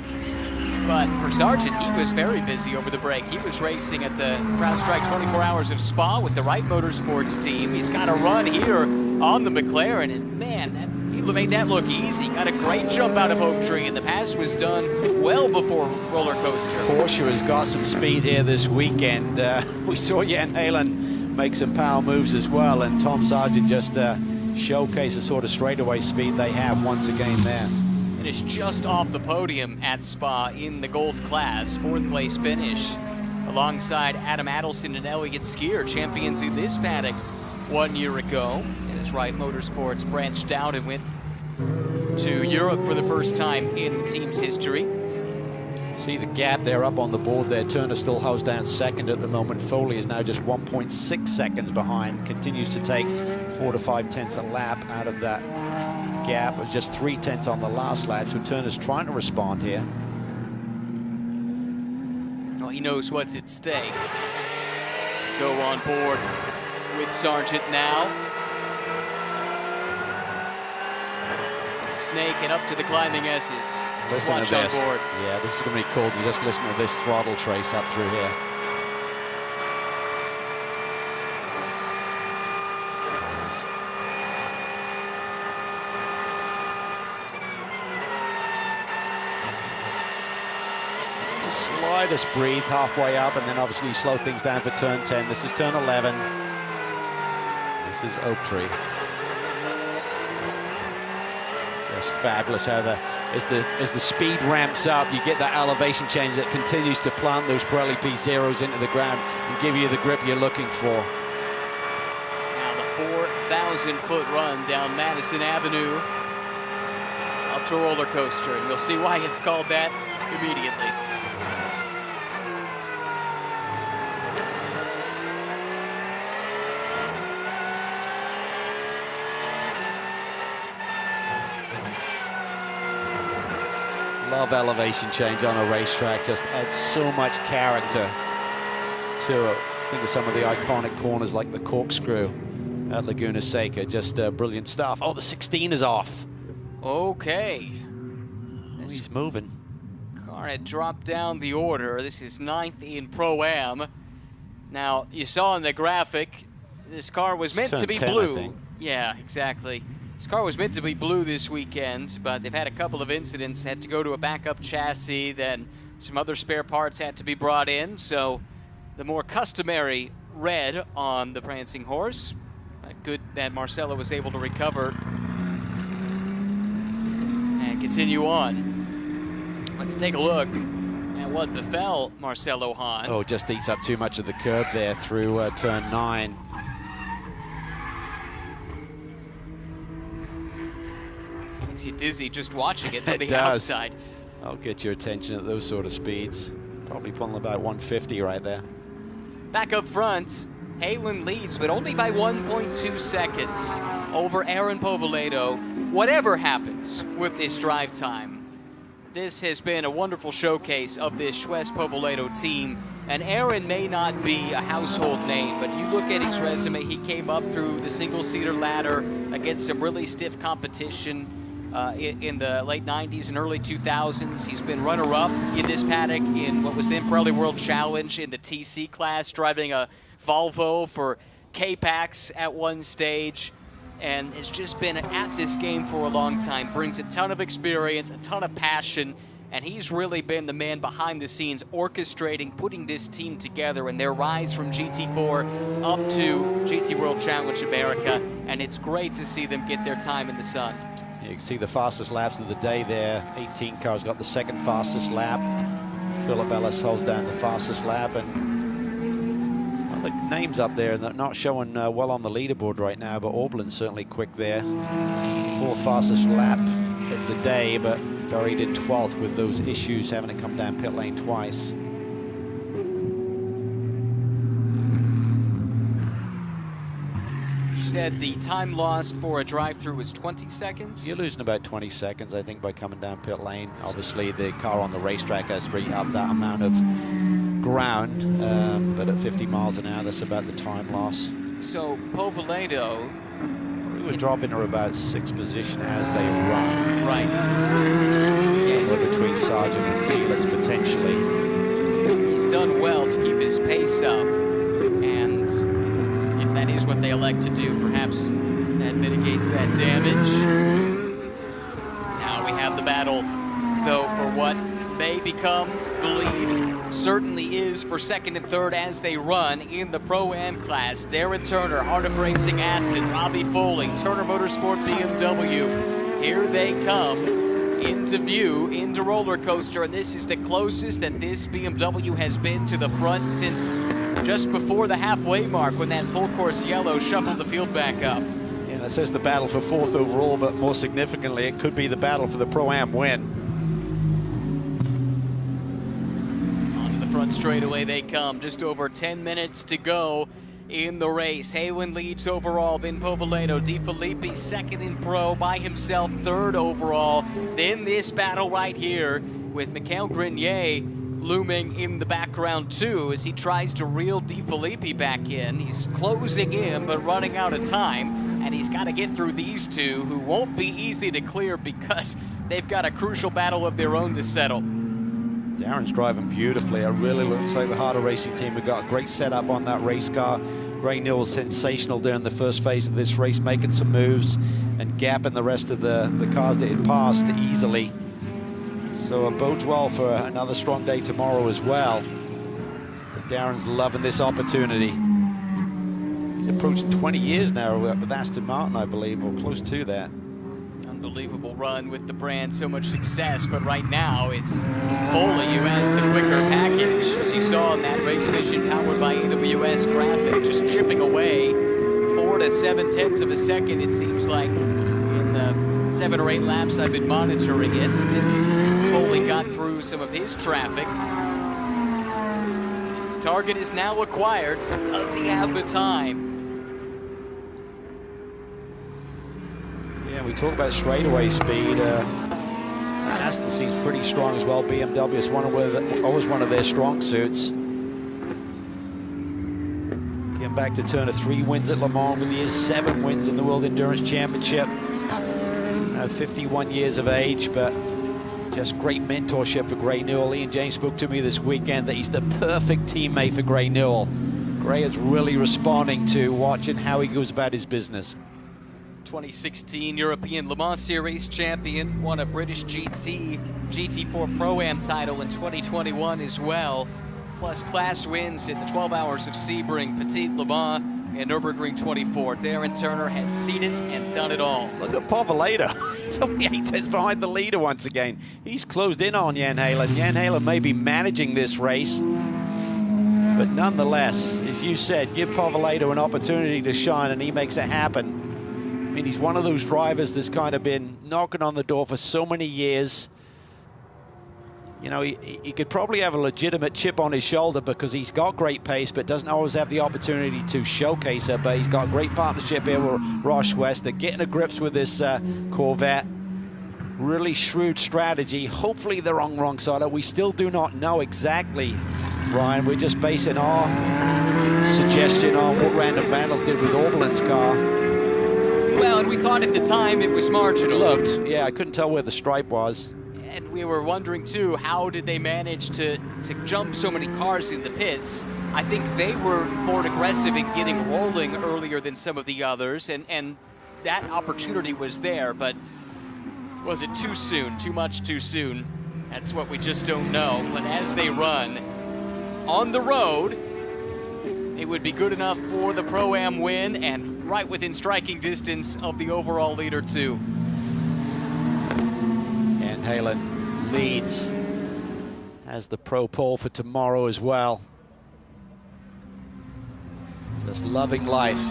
but for Sargent, he was very busy over the break. He was racing at the CrowdStrike 24 Hours of Spa with the Wright Motorsports team. He's got a run here on the McLaren, and man, he made that look easy. Got a great jump out of Oak Tree, and the pass was done well before Roller Coaster. Porsche has got some speed here this weekend. We saw Jan Halen make some power moves as well, and Tom Sargent just showcase the sort of straightaway speed they have once again there. Finished just off the podium at Spa in the gold class, 4th place finish, alongside Adam Adelson and Elliott Skier, champions in this paddock 1 year ago. As Wright Motorsports branched out and went to Europe for the first time in the team's history. See the gap there up on the board there. Turner still holds down 2nd at the moment. Foley is now just 1.6 seconds behind. Continues to take 4 to 5 tenths a lap out of that gap. It was just 3 tenths on the last lap, so Turner's trying to respond here. Well, he knows what's at stake. Go on board with Sargent now. Snake and up to the climbing S's. Listen Watch to this. on board. Yeah, this is going to be cool to just listen to this throttle trace up through here. Just the slightest breathe halfway up, and then obviously slow things down for turn 10. This is turn 11. This is Oak Tree. Just fabulous how as the speed ramps up, you get that elevation change that continues to plant those Pirelli P0s into the ground and give you the grip you're looking for. Now the 4,000-foot run down Madison Avenue up to Roller Coaster, and you'll see why it's called that immediately. Love elevation change on a racetrack, just adds so much character to it. Think of some of the iconic corners like the corkscrew at Laguna Seca, just brilliant stuff. Oh, the 16 is off. Okay. Oh, he's moving. Car had dropped down the order. This is 9th in Pro-Am. Now, you saw in the graphic, this car was meant to be 10, blue. I think. Yeah, exactly. This car was meant to be blue this weekend, but they've had a couple of incidents. Had to go to a backup chassis, then some other spare parts had to be brought in, so the more customary red on the prancing horse. Good that Marcelo was able to recover and continue on. Let's take a look at what befell Marcelo Hahn. Oh, just eats up too much of the curb there through turn 9. Makes you dizzy just watching it from It the does. outside. I'll get your attention at those sort of speeds. Probably pulling about 150 right there. Back up front, Halen leads, but only by 1.2 seconds over Aaron Povolato. Whatever happens with this drive time, this has been a wonderful showcase of this Schwest Povolato team. And Aaron may not be a household name, but you look at his resume, he came up through the single-seater ladder against some really stiff competition in the late 90s and early 2000s. He's been runner-up in this paddock in what was then Pirelli World Challenge in the TC class, driving a Volvo for K-Pax at one stage, and has just been at this game for a long time. Brings a ton of experience, a ton of passion, and he's really been the man behind the scenes orchestrating, putting this team together and their rise from GT4 up to GT World Challenge America, and it's great to see them get their time in the sun. You can see the fastest laps of the day there. 18 cars got the second fastest lap. Philip Ellis holds down the fastest lap, and some the names up there that are not showing well on the leaderboard right now, but Aublin's certainly quick there. 4th fastest lap of the day, but buried in 12th with those issues, having to come down pit lane twice. You said the time lost for a drive-through was 20 seconds? You're losing about 20 seconds, I think, by coming down pit lane. Obviously, the car on the racetrack has to eat up that amount of ground, but at 50 miles an hour, that's about the time loss. So, Povaledo... We were dropping her about 6th position as they run. Right. Yes. We're between Sargent and Telitz, potentially. He's done well to keep his pace up, and if that is what they elect to do, perhaps that mitigates that damage. Now we have the battle, though, for what may become the lead. Certainly is for 2nd and 3rd as they run in the Pro-Am class. Darren Turner, Heart of Racing Aston, Robbie Foley, Turner Motorsport BMW. Here they come into view, into roller coaster, and this is the closest that this BMW has been to the front since just before the halfway mark when that full course yellow shuffled the field back up. Yeah, that says the battle for 4th overall, but more significantly, it could be the battle for the Pro-Am win. Onto the front straightaway they come, just over 10 minutes to go in the race. Halen leads overall, then Povaledo. Di Filippi 2nd in pro by himself, 3rd overall. Then this battle right here with Mikhail Grenier looming in the background too as he tries to reel Di Filippi back in. He's closing in but running out of time, and he's got to get through these two who won't be easy to clear because they've got a crucial battle of their own to settle. Darren's driving beautifully. It really looks like the Harder Racing team. We've got a great setup on that race car. Gray Newell's sensational during the first phase of this race, making some moves and gapping the rest of the cars that had passed easily. So it bodes well for another strong day tomorrow as well. But Darren's loving this opportunity. He's approaching 20 years now with Aston Martin, I believe, or close to that. Unbelievable run with the brand, so much success, but right now it's Foley who has the quicker package, as you saw in that race vision powered by AWS graphic, just chipping away 4 to 7/10 of a second, it seems like, in the 7 or 8 laps I've been monitoring it since Foley got through some of his traffic. His target is now acquired. Does he have the time? Yeah, we talk about straightaway speed. Aston seems pretty strong as well. BMW is always one of their strong suits. Getting back to Turner, 3 wins at Le Mans over the years, 7 wins in the World Endurance Championship. 51 years of age, but just great mentorship for Gray Newell. Ian James spoke to me this weekend that he's the perfect teammate for Gray Newell. Gray is really responding to watching how he goes about his business. 2016 European Le Mans Series champion, won a British GT4 Pro-Am title in 2021 as well, plus class wins at the 12 Hours of Sebring, Petit Le Mans, and Nürburgring 24. Darren Turner has seen it and done it all. Look at Povaledo. He's only 8 tenths behind the leader once again. He's closed in on Jan Halen. Jan Halen may be managing this race, but nonetheless, as you said, give Povaledo an opportunity to shine and he makes it happen. I mean, he's one of those drivers that's kind of been knocking on the door for so many years. You know, he could probably have a legitimate chip on his shoulder because he's got great pace, but doesn't always have the opportunity to showcase it. But he's got great partnership here with Roche West. They're getting to grips with this Corvette. Really shrewd strategy. Hopefully they're on the wrong side. We still do not know exactly, Ryan. We're just basing our suggestion on what Random Vandals did with Oberlin's car. Well, and we thought at the time it was marginal. Looked, yeah, I couldn't tell where the stripe was. And we were wondering too, how did they manage to jump so many cars in the pits? I think they were more aggressive in getting rolling earlier than some of the others, and that opportunity was there, but was it too soon, too much too soon? That's what we just don't know. But as they run on the road, it would be good enough for the Pro-Am win and right within striking distance of the overall leader too. And Halen leads as the pro pole for tomorrow as well. Just loving life.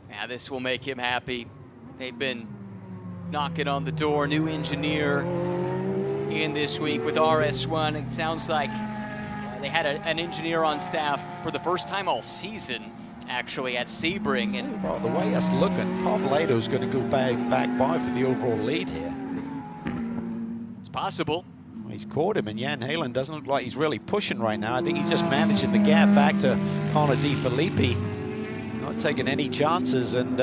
Yeah, this will make him happy. They've been knocking on the door. New engineer in this week with RS1. It sounds like they had an engineer on staff for the first time all season, actually, at Sebring. And well, the way it's looking, Pavlado's going to go back by for the overall lead here. It's possible. He's caught him, and Jan Halen doesn't look like he's really pushing right now. I think he's just managing the gap back to Connor Di Filippi, not taking any chances. And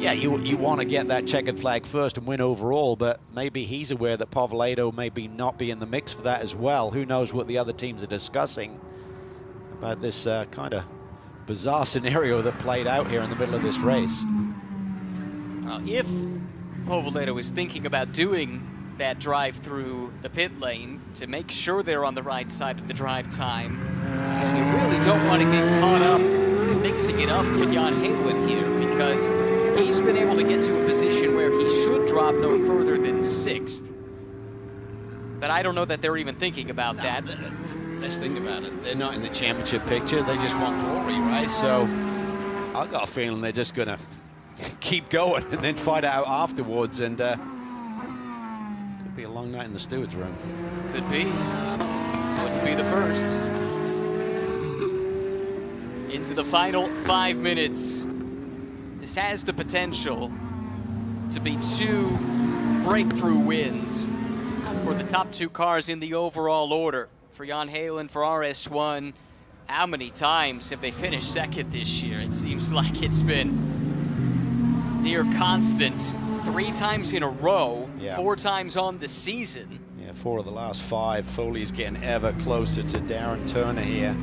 yeah, you want to get that checkered flag first and win overall, but maybe he's aware that Pavlado maybe not be in the mix for that as well. Who knows what the other teams are discussing about this kind of bizarre scenario that played out here in the middle of this race. If Pavlado is thinking about doing that drive through the pit lane to make sure they're on the right side of the drive time, and you really don't want to get caught up mixing it up with Jan Halen here, because he's been able to get to a position where he should drop no further than 6th. But I don't know that they're even thinking about that. Let's think about it. They're not in the championship picture. They just want glory, right? So I got a feeling they're just going to keep going and then fight it out afterwards. And could be a long night in the steward's room. Could be. Wouldn't be the first. Into the final 5 minutes. This has the potential to be 2 breakthrough wins for the top 2 cars in the overall order. For Jan Halen, for RS1, how many times have they finished second this year? It seems like it's been near constant. 3 times in a row, Yeah. 4 times on the season. Yeah, 4 of the last 5. Foley's getting ever closer to Darren Turner here.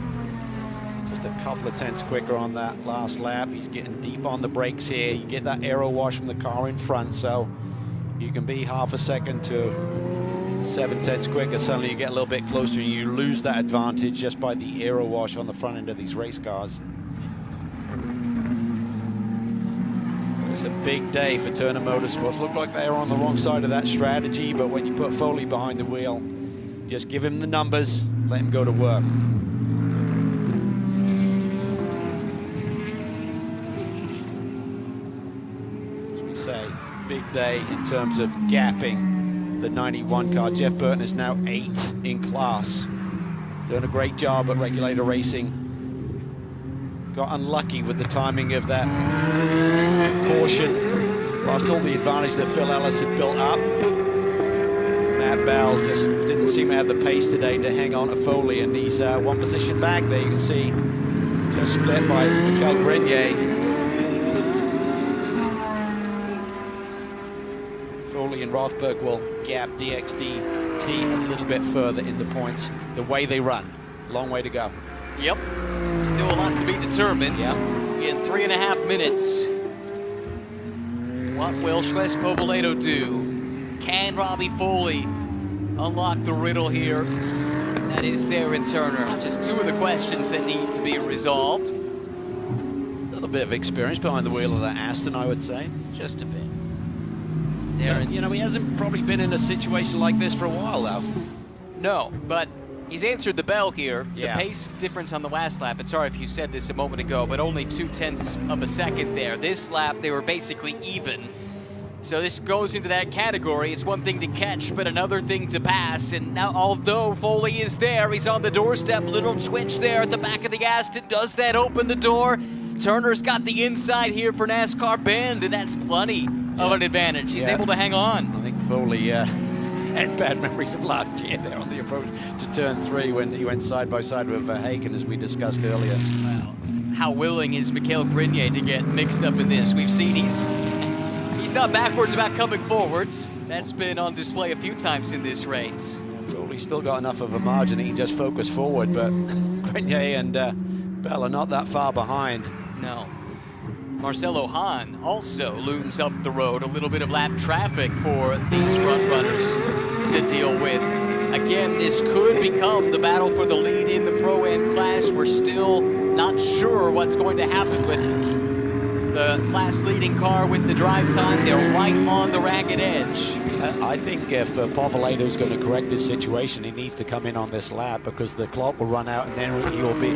Just a couple of tenths quicker on that last lap. He's getting deep on the brakes here. You get that aero wash from the car in front, so you can be half a second to 7 tenths quicker. Suddenly you get a little bit closer and you lose that advantage just by the aero wash on the front end of these race cars. It's a big day for Turner Motorsports. Looked like they were on the wrong side of that strategy, but when you put Foley behind the wheel, just give him the numbers, let him go to work. As we say, big day in terms of gapping the 91 car. Jeff Burton is now 8th in class. Doing a great job at regulator racing. Got unlucky with the timing of that caution. Lost all the advantage that Phil Ellis had built up. Matt Bell just didn't seem to have the pace today to hang on to Foley, and he's 1 position back there. You can see just split by Mikel Grenier. Foley and Rothberg will gap DXDT a little bit further in the points. The way they run, long way to go. Yep, still a lot to be determined. Yep. In 3.5 minutes. What will Schles Pavlado do? Can Robbie Foley unlock the riddle here? That is Darren Turner. Just 2 of the questions that need to be resolved. A little bit of experience behind the wheel of that Aston, I would say. Just a bit. You know, he hasn't probably been in a situation like this for a while, though. No, but he's answered the bell here. Yeah. The pace difference on the last lap, and sorry if you said this a moment ago, but only 2 tenths of a second there. This lap, they were basically even. So this goes into that category. It's one thing to catch, but another thing to pass. And now, although Foley is there, he's on the doorstep. Little twitch there at the back of the Aston. Does that open the door? Turner's got the inside here for NASCAR Bend, and that's plenty of an advantage. He's able to hang on. I think Foley had bad memories of last year there on the approach to turn 3 when he went side by side with Hagen, as we discussed earlier. Well, how willing is Mikel Grenier to get mixed up in this? We've seen he's not backwards about coming forwards. That's been on display a few times in this race. Foley's still got enough of a margin he can just focus forward, but Grenier and Bell are not that far behind. No. Marcelo Hahn also looms up the road. A little bit of lap traffic for these front runners to deal with. Again, this could become the battle for the lead in the Pro-Am class. We're still not sure what's going to happen with the class leading car with the drive time. They're right on the ragged edge. I think if Povolado's going to correct this situation, he needs to come in on this lap because the clock will run out and then he'll be,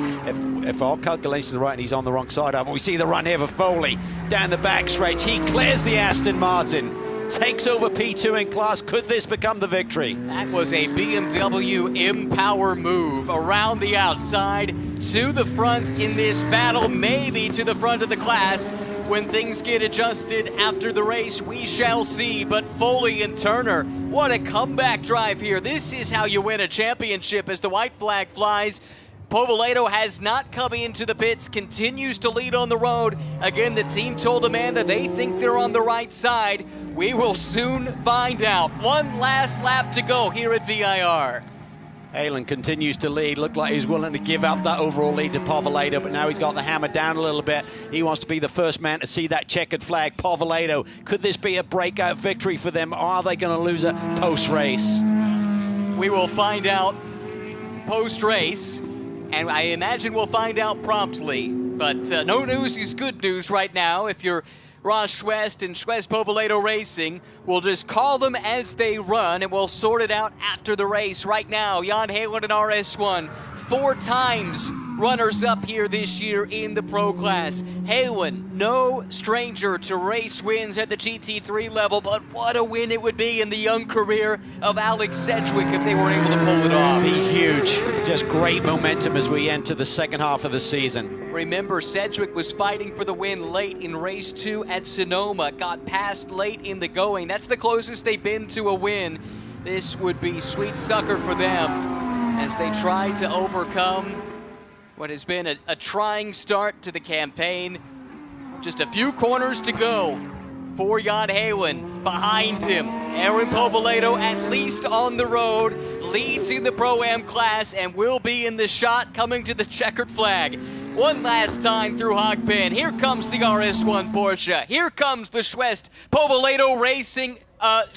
if our calculations are right and he's on the wrong side of it, we see the run here for Foley down the back stretch. He clears the Aston Martin, takes over P2 in class. Could this become the victory? That was a BMW M-Power move around the outside to the front in this battle, maybe to the front of the class. When things get adjusted after the race, we shall see. But Foley and Turner, what a comeback drive here. This is how you win a championship as the white flag flies. Povolato has not come into the pits, continues to lead on the road. Again, the team told Amanda they think they're on the right side. We will soon find out. One last lap to go here at VIR. Halen continues to lead. Looked like he's willing to give up that overall lead to Povolato, but now he's got the hammer down a little bit. He wants to be the first man to see that checkered flag. Povolato, could this be a breakout victory for them? Are they going to lose it post-race? We will find out post-race, and I imagine we'll find out promptly. But no news is good news right now. If you're Ross Schwest and Schwest Povolato Racing, we'll just call them as they run and we'll sort it out after the race. Right now, Jan Halen in RS1, 4 times runners-up here this year in the Pro class. Halen, no stranger to race wins at the GT3 level, but what a win it would be in the young career of Alex Sedgwick if they were able to pull it off. Be huge. Just great momentum as we enter the second half of the season. Remember, Sedgwick was fighting for the win late in race 2 at Sonoma, got passed late in the going. That's the closest they've been to a win. This would be sweet sucker for them as they try to overcome what has been a trying start to the campaign. Just a few corners to go for Jan Halen. Behind him, Aaron Povolato, at least on the road, leads in the Pro-Am class and will be in the shot coming to the checkered flag. One last time through Hogpen. Here comes the RS1 Porsche. Here comes the Schwest Povolato Racing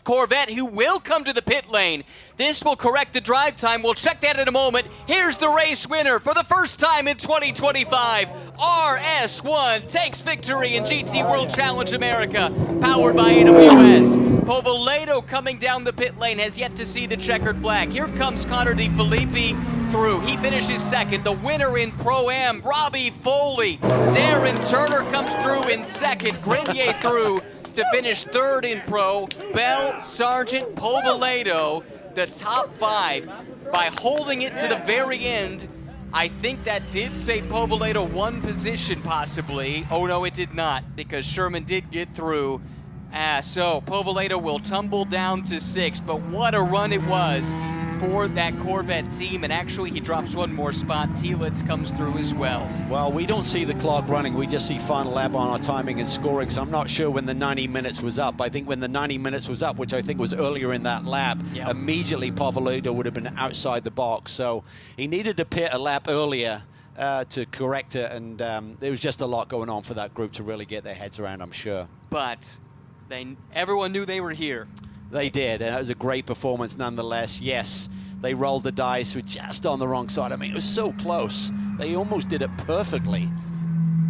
Corvette, who will come to the pit lane. This will correct the drive time. We'll check that in a moment. Here's the race winner for the first time in 2025. RS1 takes victory in GT World Challenge America, powered by AWS. Povolato coming down the pit lane has yet to see the checkered flag. Here comes Connor DeFilippi through. He finishes second. The winner in Pro-Am, Robbie Foley. Darren Turner comes through in second. Grenier through to finish third in Pro. Bell, Sargent, Povolato, the top 5. By holding it to the very end, I think that did save Povolato one position possibly. Oh no, it did not, because Sherman did get through. So Povolato will tumble down to 6th, but what a run it was for that Corvette team, and actually he drops one more spot. Tielitz comes through as well. Well, we don't see the clock running, we just see final lap on our timing and scoring, so I'm not sure when the 90 minutes was up. I think when the 90 minutes was up, which I think was earlier in that lap, immediately Povolato would have been outside the box, so he needed to pit a lap earlier to correct it, and there was just a lot going on for that group to really get their heads around, I'm sure. But everyone knew they were here. They did, and it was a great performance nonetheless. Yes, they rolled the dice, were just on the wrong side. I mean, it was so close. They almost did it perfectly.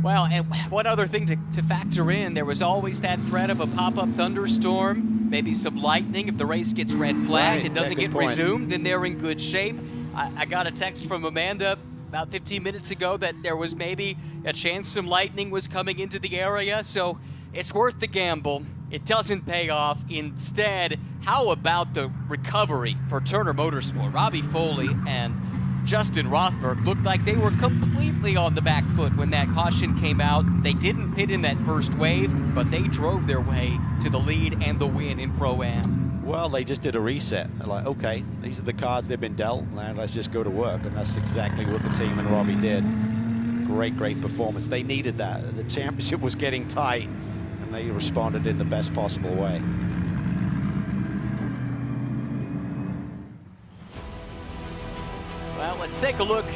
Well, and one other thing to factor in, there was always that threat of a pop-up thunderstorm, maybe some lightning. If the race gets red flagged, it doesn't get resumed, then they're in good shape. I got a text from Amanda about 15 minutes ago that there was maybe a chance some lightning was coming into the area, so it's worth the gamble. It doesn't pay off. Instead, how about the recovery for Turner Motorsport? Robbie Foley and Justin Rothberg looked like they were completely on the back foot when that caution came out. They didn't pit in that first wave, but they drove their way to the lead and the win in Pro-Am. Well, they just did a reset. They're like, okay, these are the cards they've been dealt, and let's just go to work. And that's exactly what the team and Robbie did. Great performance. They needed that. The championship was getting tight, and they responded in the best possible way. Well, let's take a look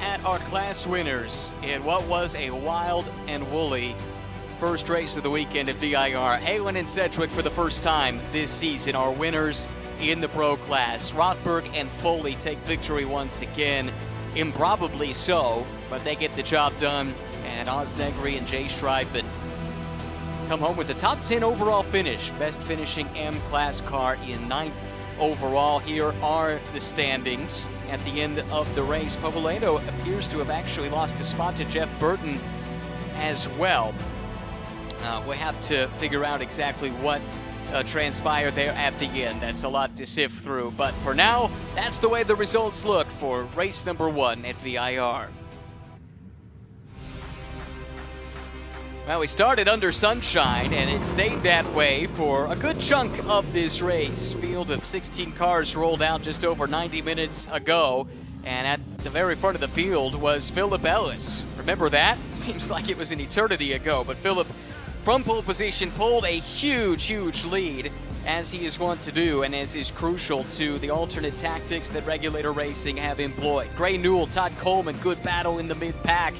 at our class winners in what was a wild and woolly first race of the weekend at VIR. Halen and Sedgwick for the first time this season are winners in the pro class. Rothberg and Foley take victory once again, improbably so, but they get the job done. And Osnegri and Jay Schreiben come home with the top 10 overall finish. Best finishing M-Class car in 9th overall. Here are the standings at the end of the race. Povoledo appears to have actually lost a spot to Jeff Burton as well. We'll have to figure out exactly what transpired there at the end. That's a lot to sift through. But for now, that's the way the results look for race number 1 at VIR. Well, we started under sunshine, and it stayed that way for a good chunk of this race. Field of 16 cars rolled out just over 90 minutes ago, and at the very front of the field was Philip Ellis. Remember that? Seems like it was an eternity ago, but Philip, from pole position, pulled a huge, huge lead, as he is wont to do, and as is crucial to the alternate tactics that Regulator Racing have employed. Gray Newell, Todd Coleman, good battle in the mid-pack.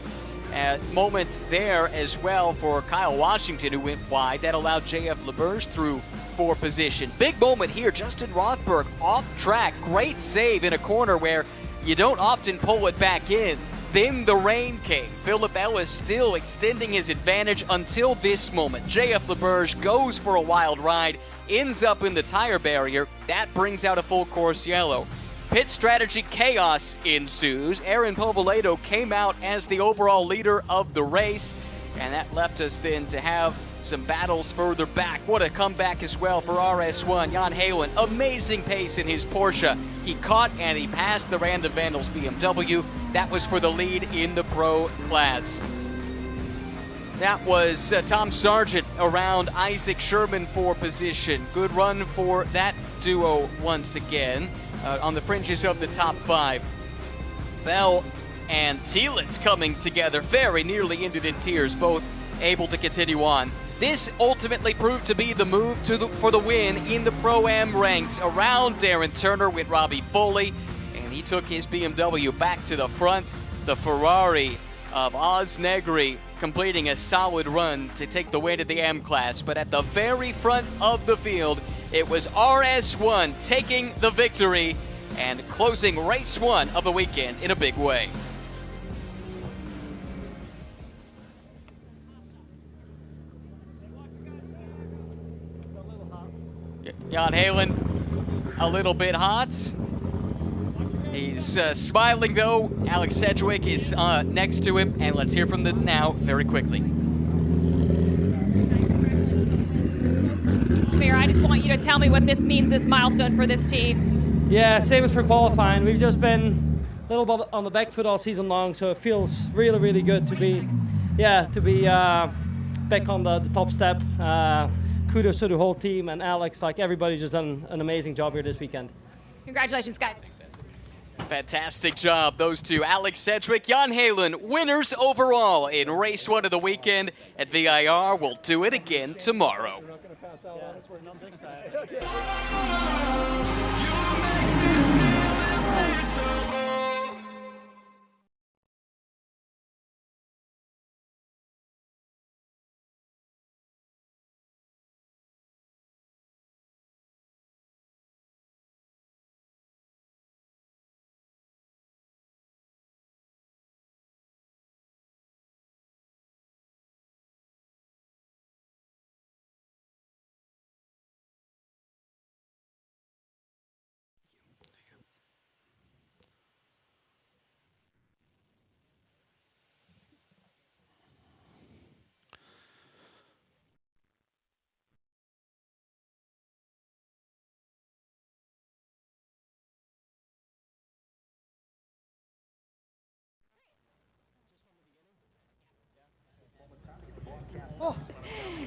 Moment there as well for Kyle Washington, who went wide. That allowed JF LeBurge through for position. Big moment here, Justin Rothberg off track. Great save in a corner where you don't often pull it back in. Then the rain came. Philip Ellis still extending his advantage until this moment. JF LeBurge goes for a wild ride, ends up in the tire barrier. That brings out a full course yellow. Pit strategy chaos ensues. Aaron Povoledo came out as the overall leader of the race, and that left us then to have some battles further back. What a comeback as well for RS1. Jan Halen, amazing pace in his Porsche. He caught and he passed the Random Vandals BMW. That was for the lead in the Pro class. That was Tom Sargent around Isaac Sherman for position. Good run for that duo once again. On the fringes of the top 5. Bell and Thielitz coming together, very nearly ended in tears, both able to continue on. This ultimately proved to be the move for the win in the Pro-Am ranks. Around Darren Turner with Robbie Foley, and he took his BMW back to the front. The Ferrari of Oz Negri completing a solid run to take the win at the M class, but at the very front of the field, it was RS1 taking the victory and closing race 1 of the weekend in a big way. Jan Halen, a little bit hot. He's smiling though. Alex Sedgwick is next to him, and let's hear from them now very quickly. Mayor, I just want you to tell me what this means, this milestone for this team. Yeah, same as for qualifying. We've just been a little bit on the back foot all season long, so it feels really, really good to be back on the top step. Kudos to the whole team, and Alex, like everybody, just done an amazing job here this weekend. Congratulations, guys. Fantastic job, those two. Alex Sedgwick, Jan Halen, winners overall in race 1 of the weekend at VIR. We'll do it again tomorrow.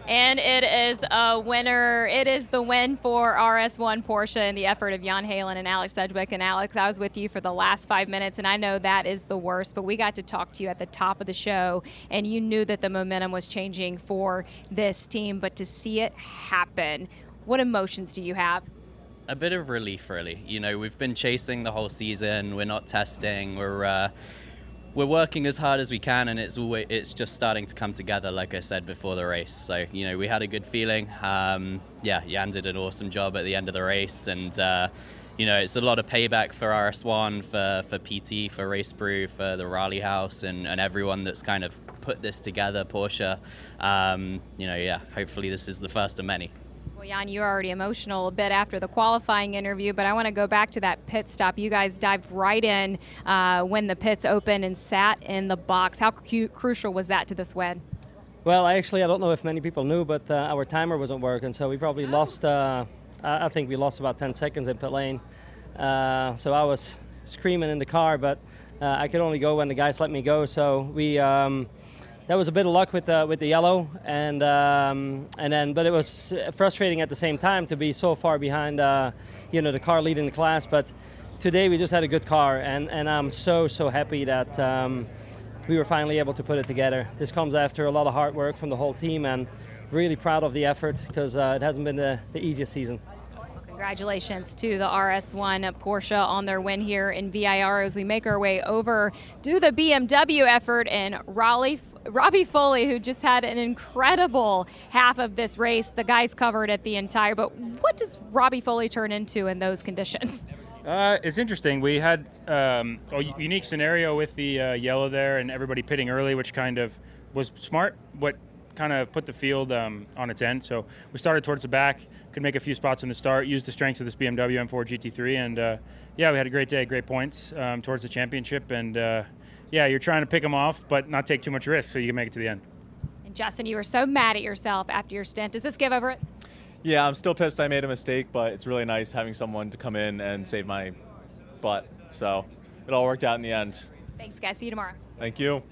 And it is a winner. It is the win for RS1 Porsche and the effort of Jan Halen and Alex Sedgwick. And Alex, I was with you for the last 5 minutes, and I know that is the worst, but we got to talk to you at the top of the show, and you knew that the momentum was changing for this team, but to see it happen, what emotions do you have? A bit of relief, really. You know, we've been chasing the whole season. We're not testing. We're working as hard as we can, and it's just starting to come together, like I said before the race. So, you know, we had a good feeling. Jan did an awesome job at the end of the race, and you know, it's a lot of payback for RS1, for PT, for Race Brew, for the Raleigh House, and everyone that's kind of put this together, Porsche. You know, yeah, hopefully this is the first of many. Well, Jan, you're already emotional a bit after the qualifying interview, but I want to go back to that pit stop. You guys dived right in when the pits opened and sat in the box. How crucial was that to this win? Well, I don't know if many people knew, but our timer wasn't working, so we probably lost, I think we lost about 10 seconds in pit lane. So I was screaming in the car, but I could only go when the guys let me go. So we, that was a bit of luck with the yellow, and then, but it was frustrating at the same time to be so far behind, you know, the car leading the class. But today we just had a good car, and I'm so happy that we were finally able to put it together. This comes after a lot of hard work from the whole team, and really proud of the effort because it hasn't been the easiest season. Congratulations to the RS1 Porsche on their win here in VIR as we make our way over to the BMW effort and Robbie Foley, who just had an incredible half of this race. The guys covered it the entire, but what does Robbie Foley turn into in those conditions? It's interesting. We had a unique scenario with the yellow there and everybody pitting early, which kind of was smart, but kind of put the field on its end. So we started towards the back, could make a few spots in the start, used the strengths of this BMW M4 GT3, and yeah, we had a great day, great points towards the championship, and yeah, you're trying to pick them off, but not take too much risk so you can make it to the end. And Justin, you were so mad at yourself after your stint. Does this give over it? Yeah, I'm still pissed I made a mistake, but it's really nice having someone to come in and save my butt. So it all worked out in the end. Thanks, guys. See you tomorrow. Thank you.